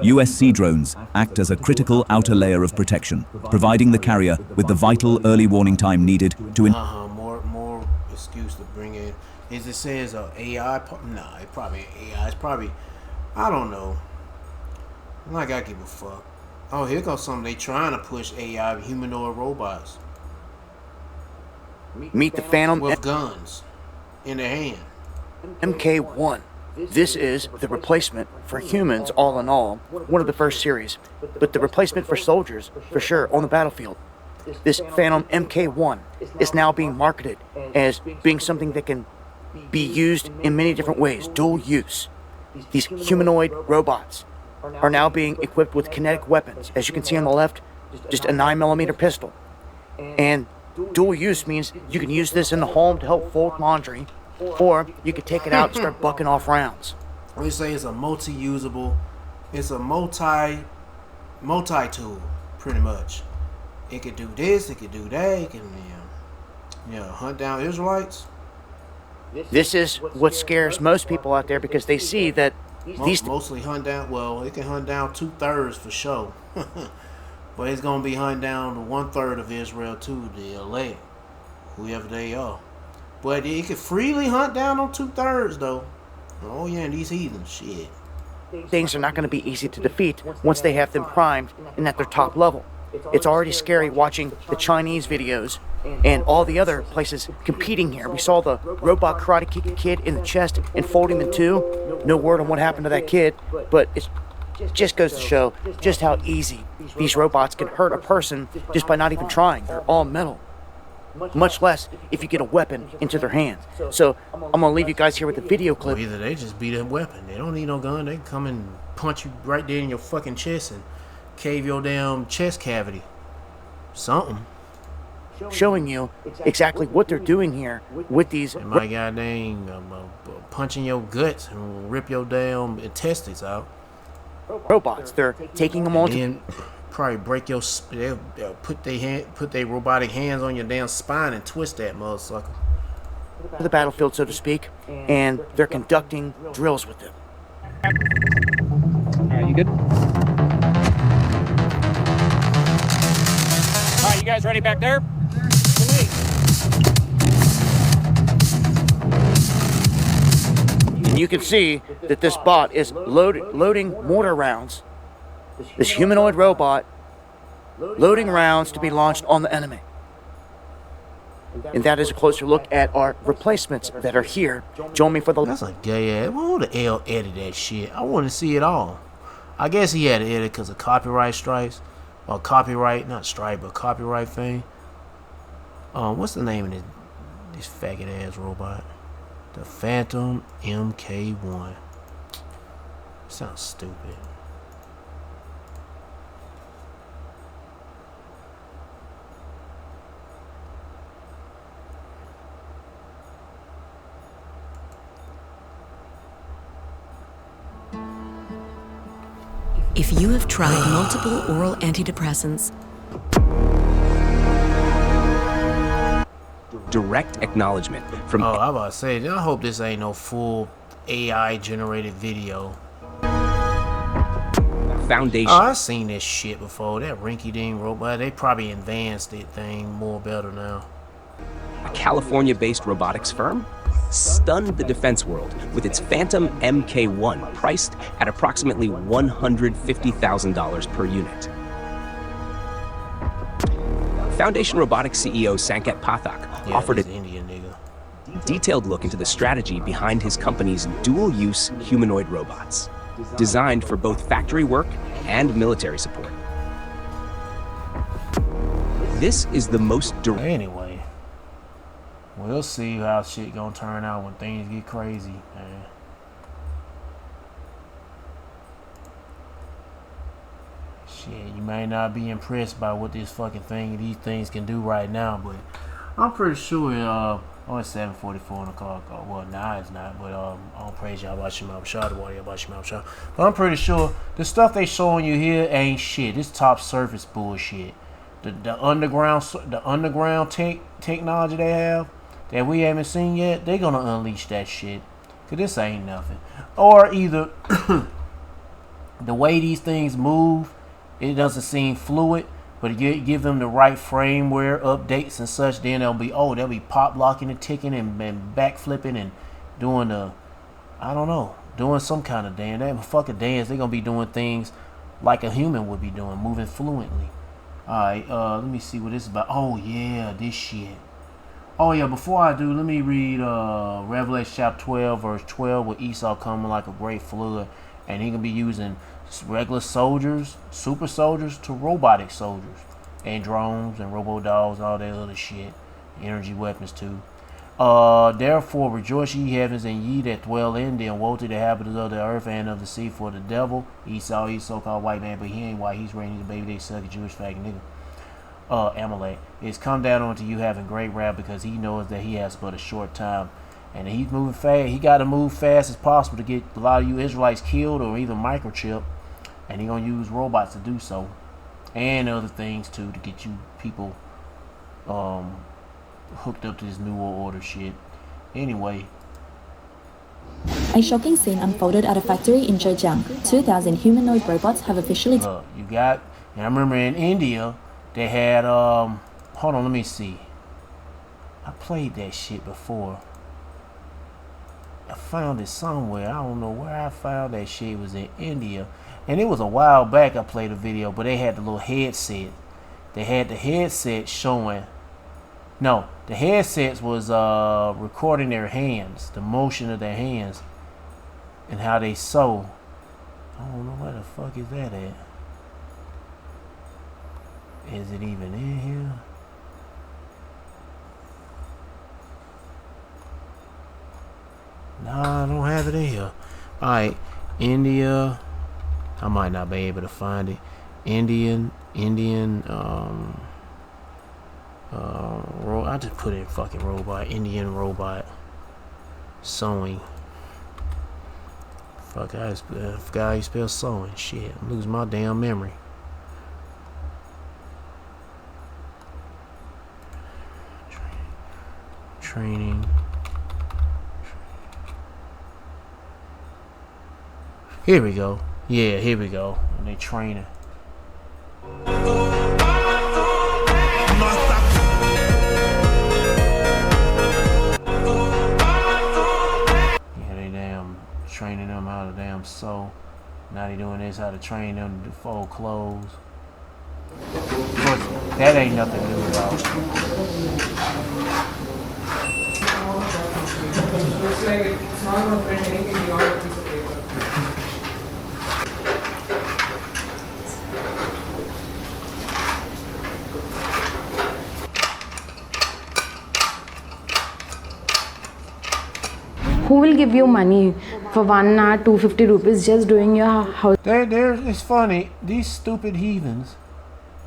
U.S. sea drones act as a critical outer layer of protection, providing the carrier with the vital early warning time needed to... More excuse to bring in. Is it says AI? Nah, it probably AI. It's probably, I don't know. I'm not gonna give a fuck. Oh, here goes something. They trying to push AI humanoid robots. Meet the Phantom with guns. in their hand. MK1. This is the replacement for humans, all in all, one of the first series, but the replacement for soldiers, for sure, on the battlefield. This Phantom MK1 is now being marketed as being something that can be used in many different ways, dual use. These humanoid robots are now being equipped with kinetic weapons. As you can see on the left, just a 9mm pistol. And dual use means you can use this in the home to help fold laundry, or you could take it out and start bucking off rounds. We say it's a multi-usable, it's a multi-tool, pretty much. It could do this, it could do that, it can, hunt down Israelites. This is what scares most people out there because they see that these mostly hunt down. Well, it can hunt down 2/3 for sure, but it's gonna be hunt down to 1/3 of Israel too, the elect, whoever they are. But it can freely hunt down on 2/3 though. Oh yeah, and these heathens, shit. things are not going to be easy to defeat once they have them primed and at their top level. It's already scary watching the Chinese videos and all the other places competing here. We saw the robot karate kick a kid in the chest and fold him in two. No word on what happened to that kid, but it just goes to show just how easy these robots can hurt a person just by not even trying. They're all metal. Much less if you get a weapon into their hands. So I'm going to leave you guys here with a video clip. Well, either they just beat a weapon. They don't need no gun. They can come and punch you right there in your fucking chest and cave your damn chest cavity. Something. Showing you exactly what they're doing here with these. And my goddamn punching your guts and rip your damn intestines out. Robots. They're taking them on to probably break your. They'll put their robotic hands on your damn spine and twist that motherfucker. The battlefield, so to speak, and they're conducting drills with them. All right, you good? All right, you guys ready back there? And you can see that this bot is loading mortar rounds. This humanoid robot loading rounds to be launched on the enemy. And that is a closer look at our replacements that are here. Join me for the... That's a gay ass. Who the hell edited that shit? I want to see it all. I guess he had to edit because of copyright strikes. Or copyright, not strike, but copyright thing. What's the name of this faggot ass robot? The Phantom MK1. Sounds stupid. If you have tried multiple oral antidepressants, direct acknowledgement from... Oh, I'm about to say, I hope this ain't no full AI generated video. Foundation. Oh, I've seen this shit before. That rinky-dink robot, they probably advanced it thing more better now. A California-based robotics firm stunned the defense world with its Phantom MK1, priced at approximately $150,000 per unit. Foundation Robotics CEO Sanket Pathak offered a detailed look into the strategy behind his company's dual-use humanoid robots, designed for both factory work and military support. This is the most direct... Anyway, we'll see how shit gonna turn out when things get crazy, man. Shit, you may not be impressed by what these things can do right now, but I'm pretty sure it's 7:44 on the clock. Well, now it's not, but I'll praise y'all about Shema Shah, but I'm pretty sure the stuff they showing you here ain't shit. It's top surface bullshit. The underground technology they have that we haven't seen yet, they're gonna unleash that shit, cause this ain't nothing. Or either the way these things move, it doesn't seem fluid, but you give them the right firmware updates and such, then they'll be pop locking and ticking and back flipping and doing doing some kind of dance. That fucking dance, they're gonna be doing things like a human would be doing, moving fluently. Alright, let me see what this is about. Oh yeah, this shit. Oh yeah, before I do, let me read Revelation chapter 12, verse 12, with Esau coming like a great flood, and he can be using regular soldiers, super soldiers, to robotic soldiers, and drones and robo dogs, all that other shit, energy weapons too. Therefore rejoice ye heavens, and ye that dwell in them. Woe to the inhabitants of the earth and of the sea, for the devil, Esau, he's so-called white man, but he ain't white, he's reigning the baby they suck, a Jewish faggot nigga. Amalek is come down unto you having great wrath, because he knows that he has but a short time, and he's moving fast. He got to move fast as possible to get a lot of you Israelites killed or even microchipped, and he gonna use robots to do so, and other things too, to get you people hooked up to this new world order shit. Anyway, a shocking scene unfolded at a factory in Zhejiang. 2,000 humanoid robots have officially you got, and I remember in India they had, hold on, let me see. I played that shit before. I found it somewhere. I don't know where I found that shit. It was in India. And it was a while back I played a video, but they had the little headset. They had the headset showing. No, the headsets was recording their hands, the motion of their hands, and how they sew. I don't know where the fuck is that at. Is it even in here? Nah, I don't have it in here. Alright, India. I might not be able to find it. Indian, I just put in fucking robot, Indian robot sewing. Fuck, I forgot how you spell sewing. Shit, I'm losing my damn memory. Training. Here we go. Yeah, here we go. And they training. Yeah, they damn training them how to damn sew. Now they doing this, how to train them to fold clothes. Of course, that ain't nothing new about it. Looks like it's not going to print anything beyond a piece of paper. Who will give you money for 1 hour, 250 rupees just doing your house? It's funny. These stupid heathens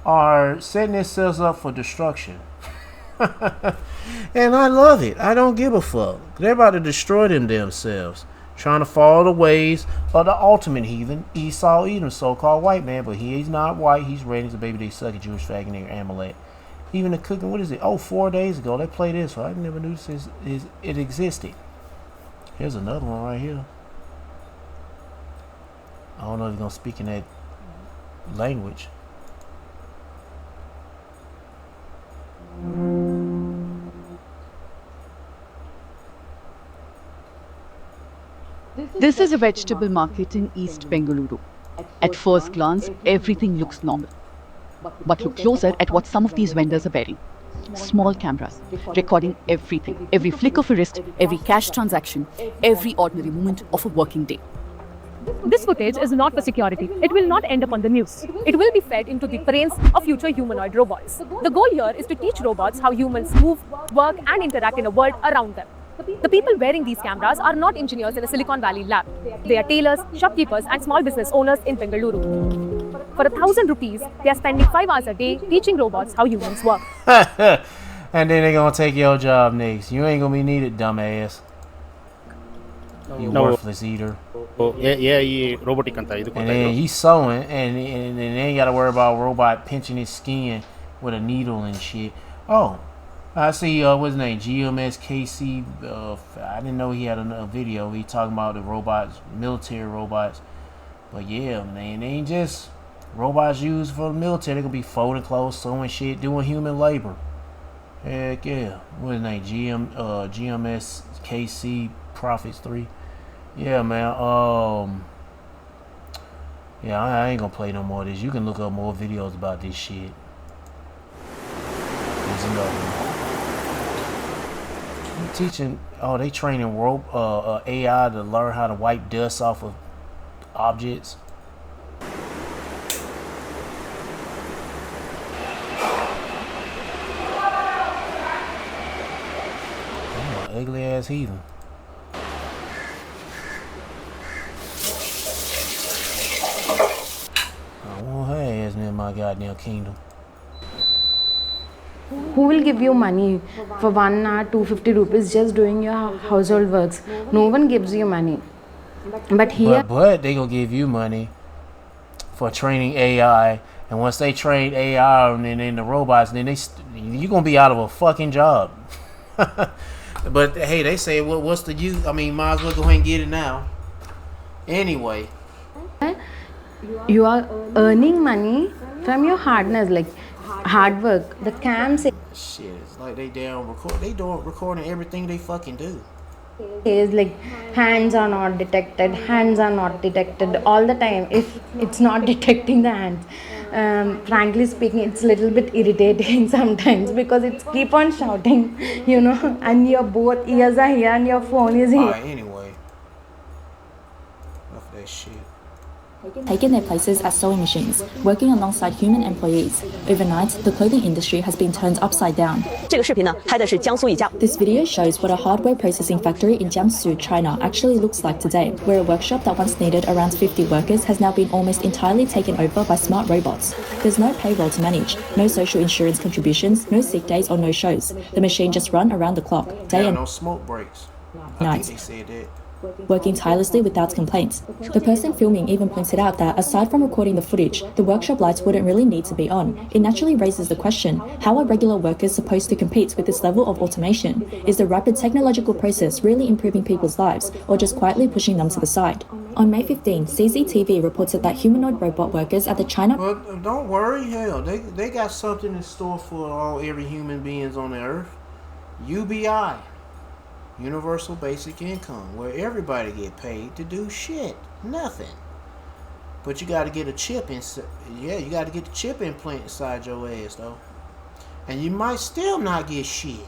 are setting themselves up for destruction. And I love it. I don't give a fuck. They're about to destroy them themselves, trying to follow the ways of the ultimate heathen, Esau Edom, so-called white man, but he's not white. He's raising the baby they suck, a Jewish faggot named Amalek. Even the cooking, what is it? Oh, 4 days ago they played this. So I never knew it existed. Here's another one right here. I don't know if you're gonna speak in that language. This is a vegetable market in East Bengaluru. At first glance, everything looks normal. But look closer at what some of these vendors are wearing. Small cameras, recording everything, every flick of a wrist, every cash transaction, every ordinary moment of a working day. This footage is not for security. It will not end up on the news. It will be fed into the brains of future humanoid robots. The goal here is to teach robots how humans move, work, and interact in a world around them. The people wearing these cameras are not engineers in a Silicon Valley lab. They are tailors, shopkeepers, and small business owners in Bengaluru. For 1,000 rupees, they are spending 5 hours a day teaching robots how humans work. And then they're gonna take your job next. You ain't gonna be needed, dumbass. You worthless eater. robotic anta idu and then he's sewing, and then ain't gotta worry about a robot pinching his skin with a needle and shit. Oh, I see. What's his name? GMSKC. I didn't know he had a video. He talking about the robots, military robots. But yeah, man, they ain't just robots used for the military. They gonna be folding clothes, sewing shit, doing human labor. Heck yeah. What's his name? GMSKC Profits 3. Yeah, man. Yeah, I ain't gonna play no more of this. You can look up more videos about this shit. There's another one. Teaching, they training AI to learn how to wipe dust off of objects. Oh, ugly ass heathen. I want her ass in my goddamn kingdom. Who will give you money for 1 hour, 250 rupees just doing your household works? No one gives you money. But here... But they gonna give you money for training AI. And once they train AI and then the robots, then you gonna be out of a fucking job. But hey, they say, well, what's the use? I mean, might as well go ahead and get it now. Anyway. You are earning money from your hardness, like hard work. The camps... Shit, it's like they down recording everything they fucking do. Is like hands are not detected, hands are not detected all the time. If it's not detecting the hands, frankly speaking, it's a little bit irritating sometimes because it's keep on shouting, you know, and your both ears are here and your phone is here. Alright, anyway. Enough of that shit. Taking their places as sewing machines, working alongside human employees. Overnight, the clothing industry has been turned upside down. This video shows what a hardware processing factory in Jiangsu, China actually looks like today, where a workshop that once needed around 50 workers has now been almost entirely taken over by smart robots. There's no payroll to manage, no social insurance contributions, no sick days or no shows. The machine just run around the clock, day and no smoke breaks. night. I think they said that. Working tirelessly without complaints. The person filming even pointed out that aside from recording the footage, the workshop lights wouldn't really need to be on. It naturally raises the question, how are regular workers supposed to compete with this level of automation? Is the rapid technological process really improving people's lives, or just quietly pushing them to the side? On May 15, CCTV reported that humanoid robot workers at the China... But don't worry, hell, they got something in store for every human beings on the earth. UBI. Universal Basic Income, where everybody get paid to do shit, nothing. But you got to get a chip inside. Yeah, you got to get the chip implant inside your ass though, and you might still not get shit.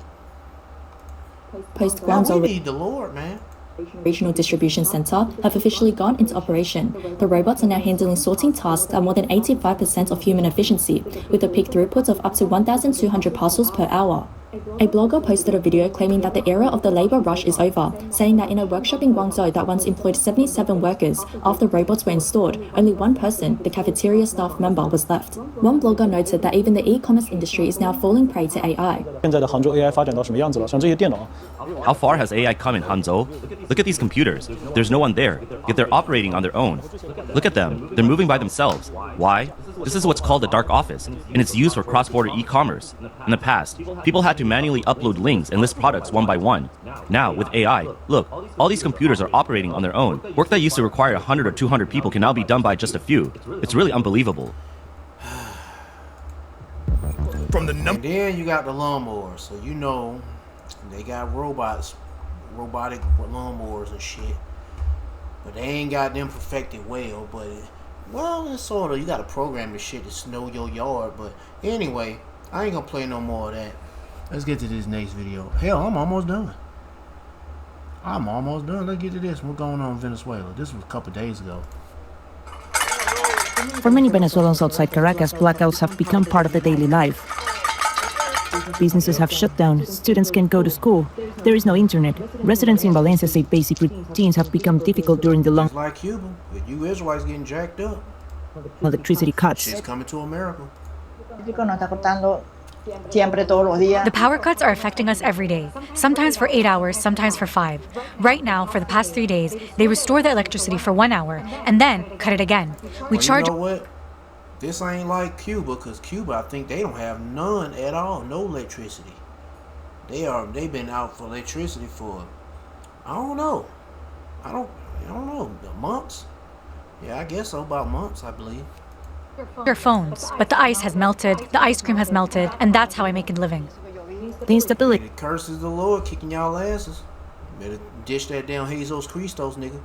Post grounds we need the Lord, man. Regional Distribution Center have officially gone into operation. The robots are now handling sorting tasks at more than 85% of human efficiency, with a peak throughput of up to 1,200 parcels per hour. A blogger posted a video claiming that the era of the labor rush is over, saying that in a workshop in Guangzhou that once employed 77 workers, after robots were installed, only one person, the cafeteria staff member, was left. One blogger noted that even the e-commerce industry is now falling prey to AI. How far has AI come in Hangzhou? Look at these computers. There's no one there, yet they're operating on their own. Look at them. They're moving by themselves. Why? This is what's called a dark office, and it's used for cross-border e-commerce. In the past, people had to manually upload links and list products one by one. Now, with AI, look, all these computers are operating on their own. Work that used to require 100 or 200 people can now be done by just a few. It's really unbelievable. And then you got the lawnmowers, so you know they got robotic lawnmowers and shit. But they ain't got them perfected well, but it's sort of, you got to program this shit to snow your yard. But anyway, I ain't gonna play no more of that. Let's get to this next video. Hell, I'm almost done. Let's get to this. What's going on in Venezuela? This was a couple days ago. For many Venezuelans outside Caracas, blackouts have become part of the daily life. Businesses have shut down, students can't go to school, there is no internet. Residents in Valencia say basic routines have become difficult during the long... It's like Cuba, with you Israelites getting jacked up. ...electricity cuts. Shit's coming to America. The power cuts are affecting us every day, sometimes for 8 hours, sometimes for 5. Right now, for the past 3 days, they restore the electricity for 1 hour and then cut it again. We charge... You know what? This ain't like Cuba, because Cuba, I think they don't have none at all, no electricity. They've been out for electricity for, I don't know, months? Yeah, I guess so, about months, I believe. Your phones, but the ice has melted, the ice cream has melted, and that's how I make a living. The instability. It curses the Lord kicking y'all asses. Better dish that down Jesus Christos, nigga,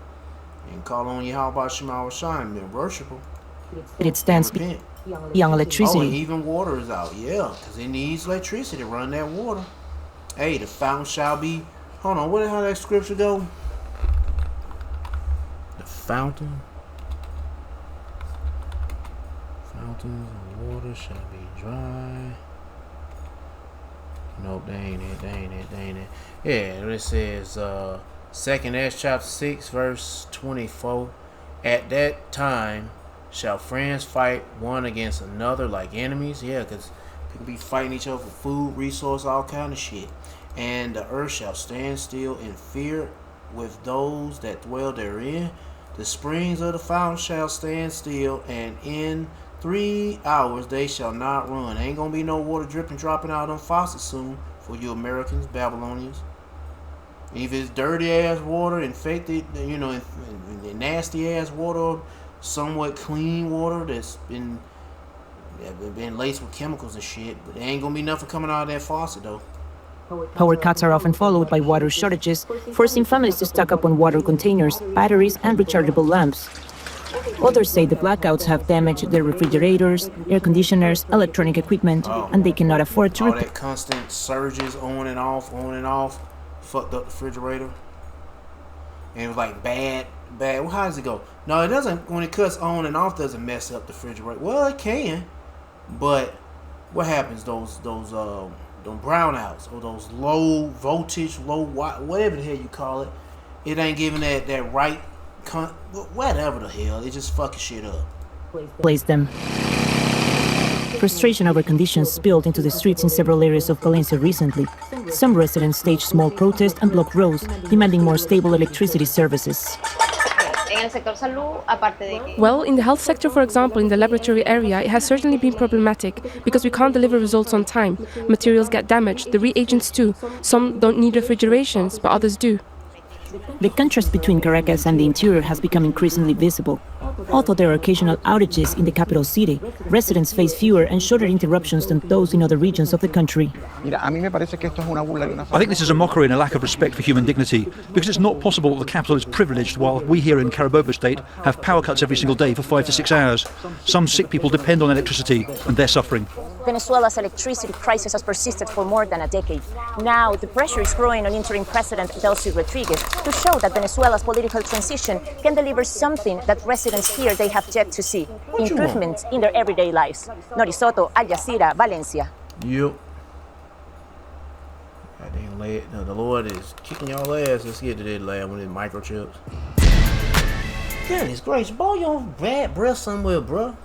and call on Yahweh Shema Shine, and worship him. It stands beyond electricity. Oh, and even water is out, yeah, because it needs electricity to run that water. Hey, the fountain shall be Hold on, how that scripture go? The fountain. Fountains of water shall be dry. Nope, they ain't it. Yeah, it says 2nd Ezra chapter 6 verse 24. At that time shall friends fight one against another like enemies. Yeah, because people be fighting each other for food, resource, all kind of shit. And the earth shall stand still in fear with those that dwell therein. The springs of the fountain shall stand still, and in 3 hours they shall not run. Ain't gonna be no water dripping, dropping out on faucets soon for you Americans, Babylonians. If it's dirty ass water, infected, and nasty ass water, somewhat clean water that's been laced with chemicals and shit, but there ain't gonna be nothing coming out of that faucet though. Power cuts are often followed by water shortages, forcing families to stock up on water containers, batteries, and rechargeable lamps. Others say the blackouts have damaged their refrigerators, air conditioners, electronic equipment, and they cannot afford to repair. All that constant surges on and off, fucked up the refrigerator. And it was like bad. Well, how does it go? No, it doesn't. When it cuts on and off, doesn't mess up the refrigerator. Well, it can, but what happens? Those brownouts or those low voltage, whatever the hell you call it, it ain't giving that right. Whatever the hell, it just fucking shit up. Place them. Frustration over conditions spilled into the streets in several areas of Valencia recently. Some residents staged small protests and blocked roads, demanding more stable electricity services. Well, in the health sector, for example, in the laboratory area, it has certainly been problematic because we can't deliver results on time. Materials get damaged, the reagents too. Some don't need refrigerations, but others do. The contrast between Caracas and the interior has become increasingly visible. Although there are occasional outages in the capital city, residents face fewer and shorter interruptions than those in other regions of the country. I think this is a mockery and a lack of respect for human dignity, because it's not possible that the capital is privileged while we here in Carabobo State have power cuts every single day for 5 to 6 hours. Some sick people depend on electricity, and they're suffering. Venezuela's electricity crisis has persisted for more than a decade. Now, the pressure is growing on interim President Delcy Rodriguez to show that Venezuela's political transition can deliver something that residents here they have yet to see. Improvements in their everyday lives. Nori Soto, Al Jazeera, Valencia. Yep. Goddamn, the Lord is kicking y'all ass. Let's get to that lab with his microchips. Goodness gracious, boy, you on bad breath somewhere, bro.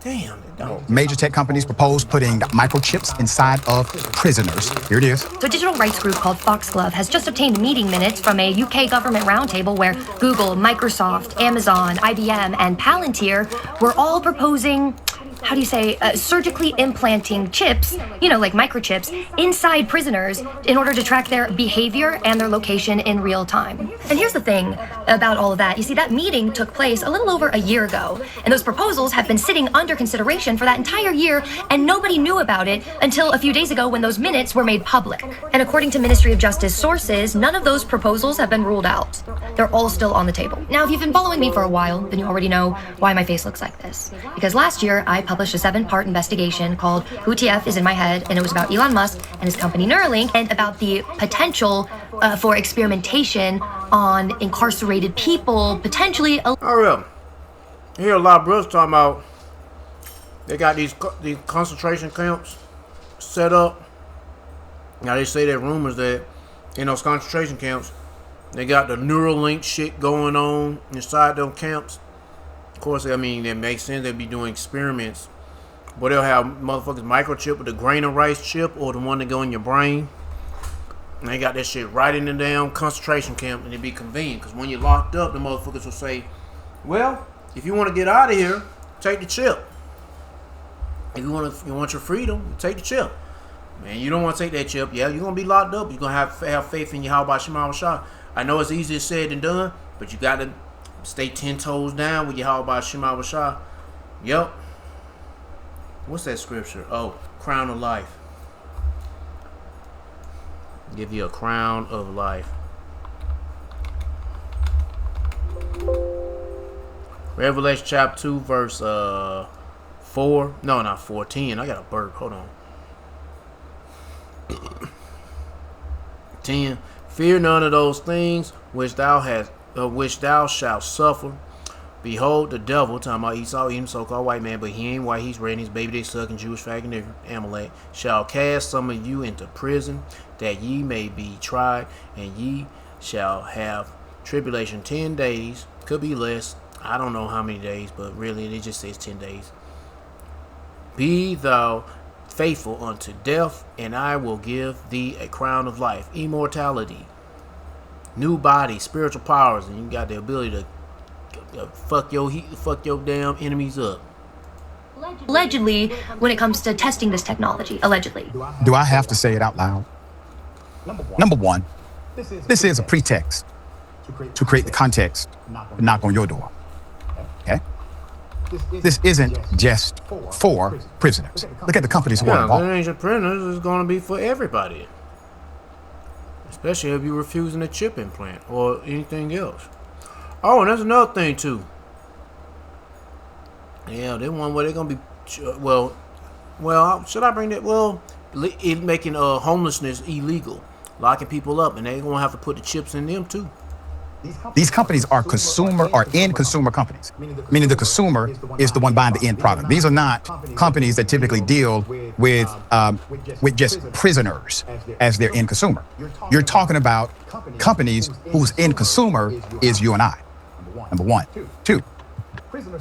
Damn, major tech companies propose putting microchips inside of prisoners. Here it is. So a digital rights group called Foxglove has just obtained meeting minutes from a UK government roundtable where Google, Microsoft, Amazon, IBM, and Palantir were all proposing, surgically implanting chips, like microchips, inside prisoners in order to track their behavior and their location in real time. And here's the thing about all of that. You see, that meeting took place a little over a year ago, and those proposals have been sitting under consideration for that entire year, and nobody knew about it until a few days ago when those minutes were made public. And according to Ministry of Justice sources, none of those proposals have been ruled out. They're all still on the table. Now, if you've been following me for a while, then you already know why my face looks like this. Because last year, I published a 7-part investigation called Who TF is in My Head, and it was about Elon Musk and his company Neuralink, and about the potential for experimentation on incarcerated people, potentially. I hear a lot of brothers talking about they got these concentration camps set up. Now they say there are rumors that in those concentration camps they got the Neuralink shit going on inside those camps. Of course, I mean, that makes sense. They'd be doing experiments. But they'll have motherfuckers microchip with the grain of rice chip or the one that go in your brain. And they got that shit right in the damn concentration camp, and it'd be convenient. Because when you're locked up, the motherfuckers will say, well, if you want to get out of here, take the chip. If you want your freedom, take the chip. Man, you don't want to take that chip. Yeah, you're going to be locked up. You're going to have faith in Yahweh Shema Shah. I know it's easier said than done, but you got to stay 10 toes down with Yahweh Shema Shah. Yep. What's that scripture? Oh, crown of life. Give you a crown of life. Revelation chapter 2 verse 4. No, not 14. I got a burp. Hold on. 10. Fear none of those things which thou shalt suffer. Behold, the devil, talking about Esau, Edom, so-called white man, but he ain't white, he's red, and his baby they sucking, Jewish faggot nigger, Amalek, shall cast some of you into prison, that ye may be tried, and ye shall have tribulation 10 days, could be less, I don't know how many days, but really it just says 10 days. Be thou faithful unto death, and I will give thee a crown of life, immortality, new body, spiritual powers, and you got the ability to fuck your damn enemies up. Allegedly, when it comes to testing this technology, allegedly. Do I have to say it out loud? Number one, this is a pretext to create the context to knock on your door. Okay? This isn't just for prisoners. Look at the companies who are involved. It ain't just prisoners, it's going to be for everybody. Especially if you're refusing a chip implant or anything else. Oh, and there's another thing too. Yeah, they one where they're gonna be well, should I bring that? Well, it making homelessness illegal, locking people up, and they're gonna have to put the chips in them too. These companies are end consumer companies, meaning the consumer is the one buying the end product. These are not companies that typically deal with just prisoners as their end consumer. You're talking about companies whose end consumer is you and I. Number one. Two,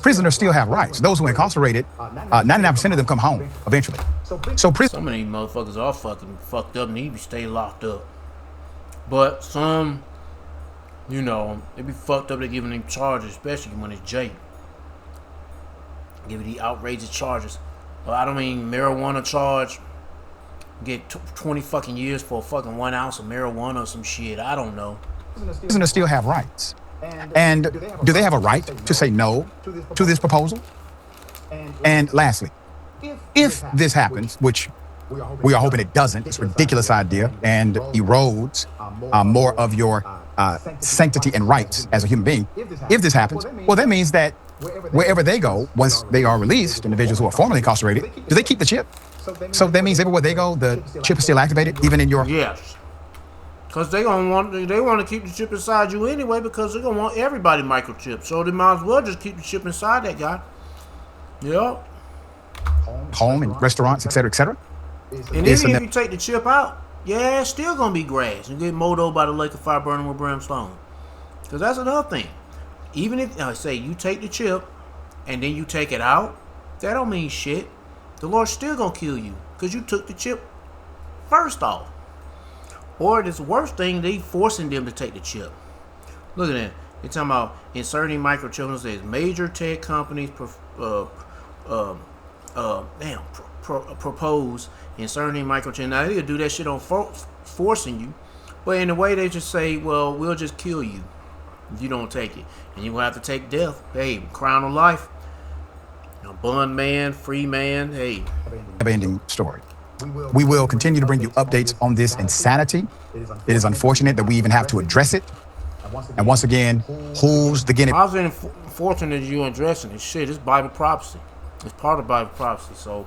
prisoners still have rights. Those who are incarcerated, 99% of them come home eventually. So some of these motherfuckers are fucking fucked up and need to stay locked up. But some, you know, they be fucked up. They giving them charges, especially when it's jail. Give you the outrageous charges. I don't mean marijuana charge. Get 20 fucking years for a fucking 1 ounce of marijuana or some shit. I don't know. Prisoners still have rights. And do they have a right to say no to this proposal? And lastly, if this happens, which we are hoping it doesn't, it's a ridiculous idea and erodes more of your sanctity and rights as a human being. If this happens, well, that means that wherever they go, once they are released, individuals who are formerly incarcerated, do they keep the chip? So that means everywhere they go, the chip is still activated, even in your... Yes. Because they want to keep the chip inside you anyway, because they're going to want everybody microchipped. So they might as well just keep the chip inside that guy. Yep. Home and restaurants, etc., etc. And even if you take the chip out, yeah, it's still going to be grass. And get mowed over by the lake of fire burning with brimstone. Because that's another thing. Even if, say, you take the chip and then you take it out, that don't mean shit. The Lord's still going to kill you because you took the chip first off. Or this worst thing, they forcing them to take the chip. Look at that. They're talking about inserting microchips. It says major tech companies propose inserting microchips. Now, they'll do that shit on forcing you. But in a way, they just say, well, we'll just kill you if you don't take it. And you will have to take death. Hey, crown of life. Bond man, free man, hey. Ending story. We will continue to bring you updates on this insanity. It is unfortunate that we even have to address it. And once again, who's the guinea? I was unfortunate that you addressing this shit. It's Bible prophecy. It's part of Bible prophecy. So,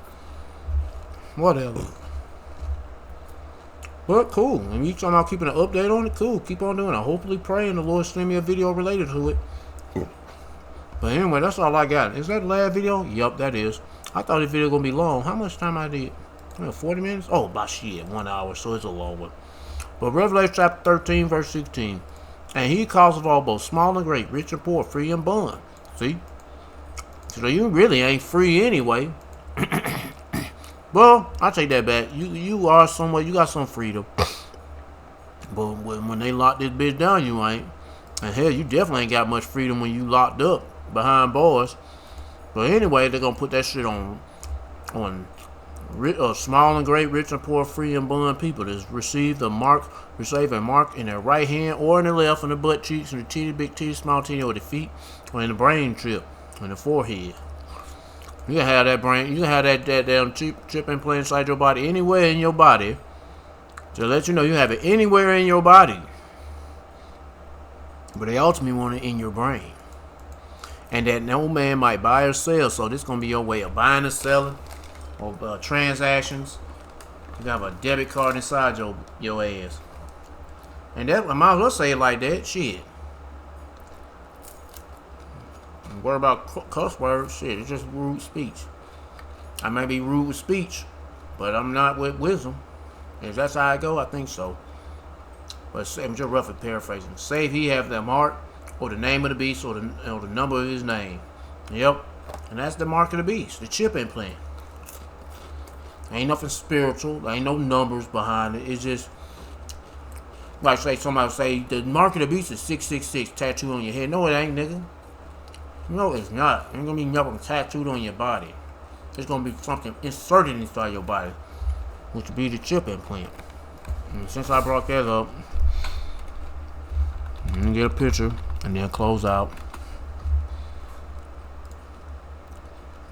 whatever. But cool. And you talking about keeping an update on it? Cool. Keep on doing it. Hopefully pray and the Lord send me a video related to it. But anyway, that's all I got. Is that the last video? Yup, that is. I thought this video was going to be long. How much time I did? 40 minutes? Oh, about shit. 1 hour, so it's a long one. But Revelation chapter 13, verse 16. And he calls of all, both small and great, rich and poor, free and bond. See? So you really ain't free anyway. Well, I take that back. You are somewhere. You got some freedom. But when they lock this bitch down, you ain't. And hell, you definitely ain't got much freedom when you locked up behind bars. But anyway, they're gonna put that shit on small and great, rich and poor, free and bond people that receive a mark in their right hand or in the left, on the butt cheeks, and the titty, big titty, small titty, or the feet, or in the brain chip, on the forehead. You can have that brain, you can have that damn chip implant inside your body, anywhere in your body, to let you know you have it anywhere in your body. But they ultimately want it in your brain. And that no man might buy or sell. So this is going to be your way of buying or selling. Or transactions. You have a debit card inside your ass. And that, I might as well say it like that. Shit. What about cuss words? Shit, it's just rude speech. I may be rude with speech, but I'm not with wisdom. If that's how I go, I think so. But I'm just roughly paraphrasing. Say if he have the mark, or the name of the beast, or the number of his name. Yep. And that's the mark of the beast, the chip implant. Ain't nothing spiritual. There ain't no numbers behind it. It's just, like say somebody say, the mark of the beast is 666 tattooed on your head. No, it ain't, nigga. No, it's not. It ain't gonna be nothing tattooed on your body. It's gonna be something inserted inside your body, which would be the chip implant. And since I brought that up, I'm gonna get a picture and then close out.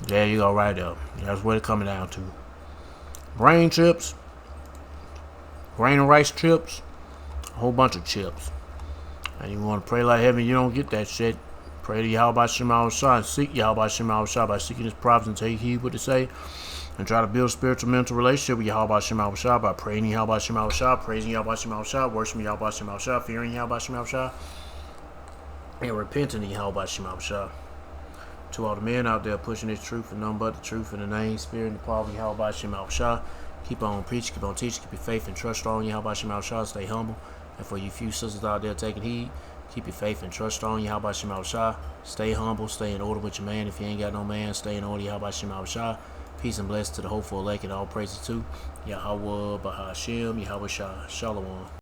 There you go, right there. That's what it's coming down to. Brain chips, grain and rice chips, a whole bunch of chips. And you want to pray like heaven, you don't get that shit. Pray to Yahweh Shema Shah and seek Yahweh Shema Shah by seeking his prophets and take heed what they say. And try to build a spiritual mental relationship with Yahweh Shema Shah by praying Yahweh Shema Shah, praising Yahweh Shema Shah, worshiping Yahweh Shema Shah, fearing Yahweh Shema Shah, and repenting Yahweh Shema Shah. To all the men out there pushing this truth and none but the truth in the name, spirit, and the power of Yahweh Shema Shah. Keep on preaching, keep on teaching, keep your faith and trust strong. Yahweh Shema Shah, stay humble. And for you few sisters out there taking heed, keep your faith and trust strong. Yahweh Shema Shah, stay humble, stay in order with your man. If you ain't got no man, stay in order. Yahweh Shema Shah. Peace and blessings to the hopeful elect and all praises to Yahweh Bahashem, Yahweh Shah. Shalom.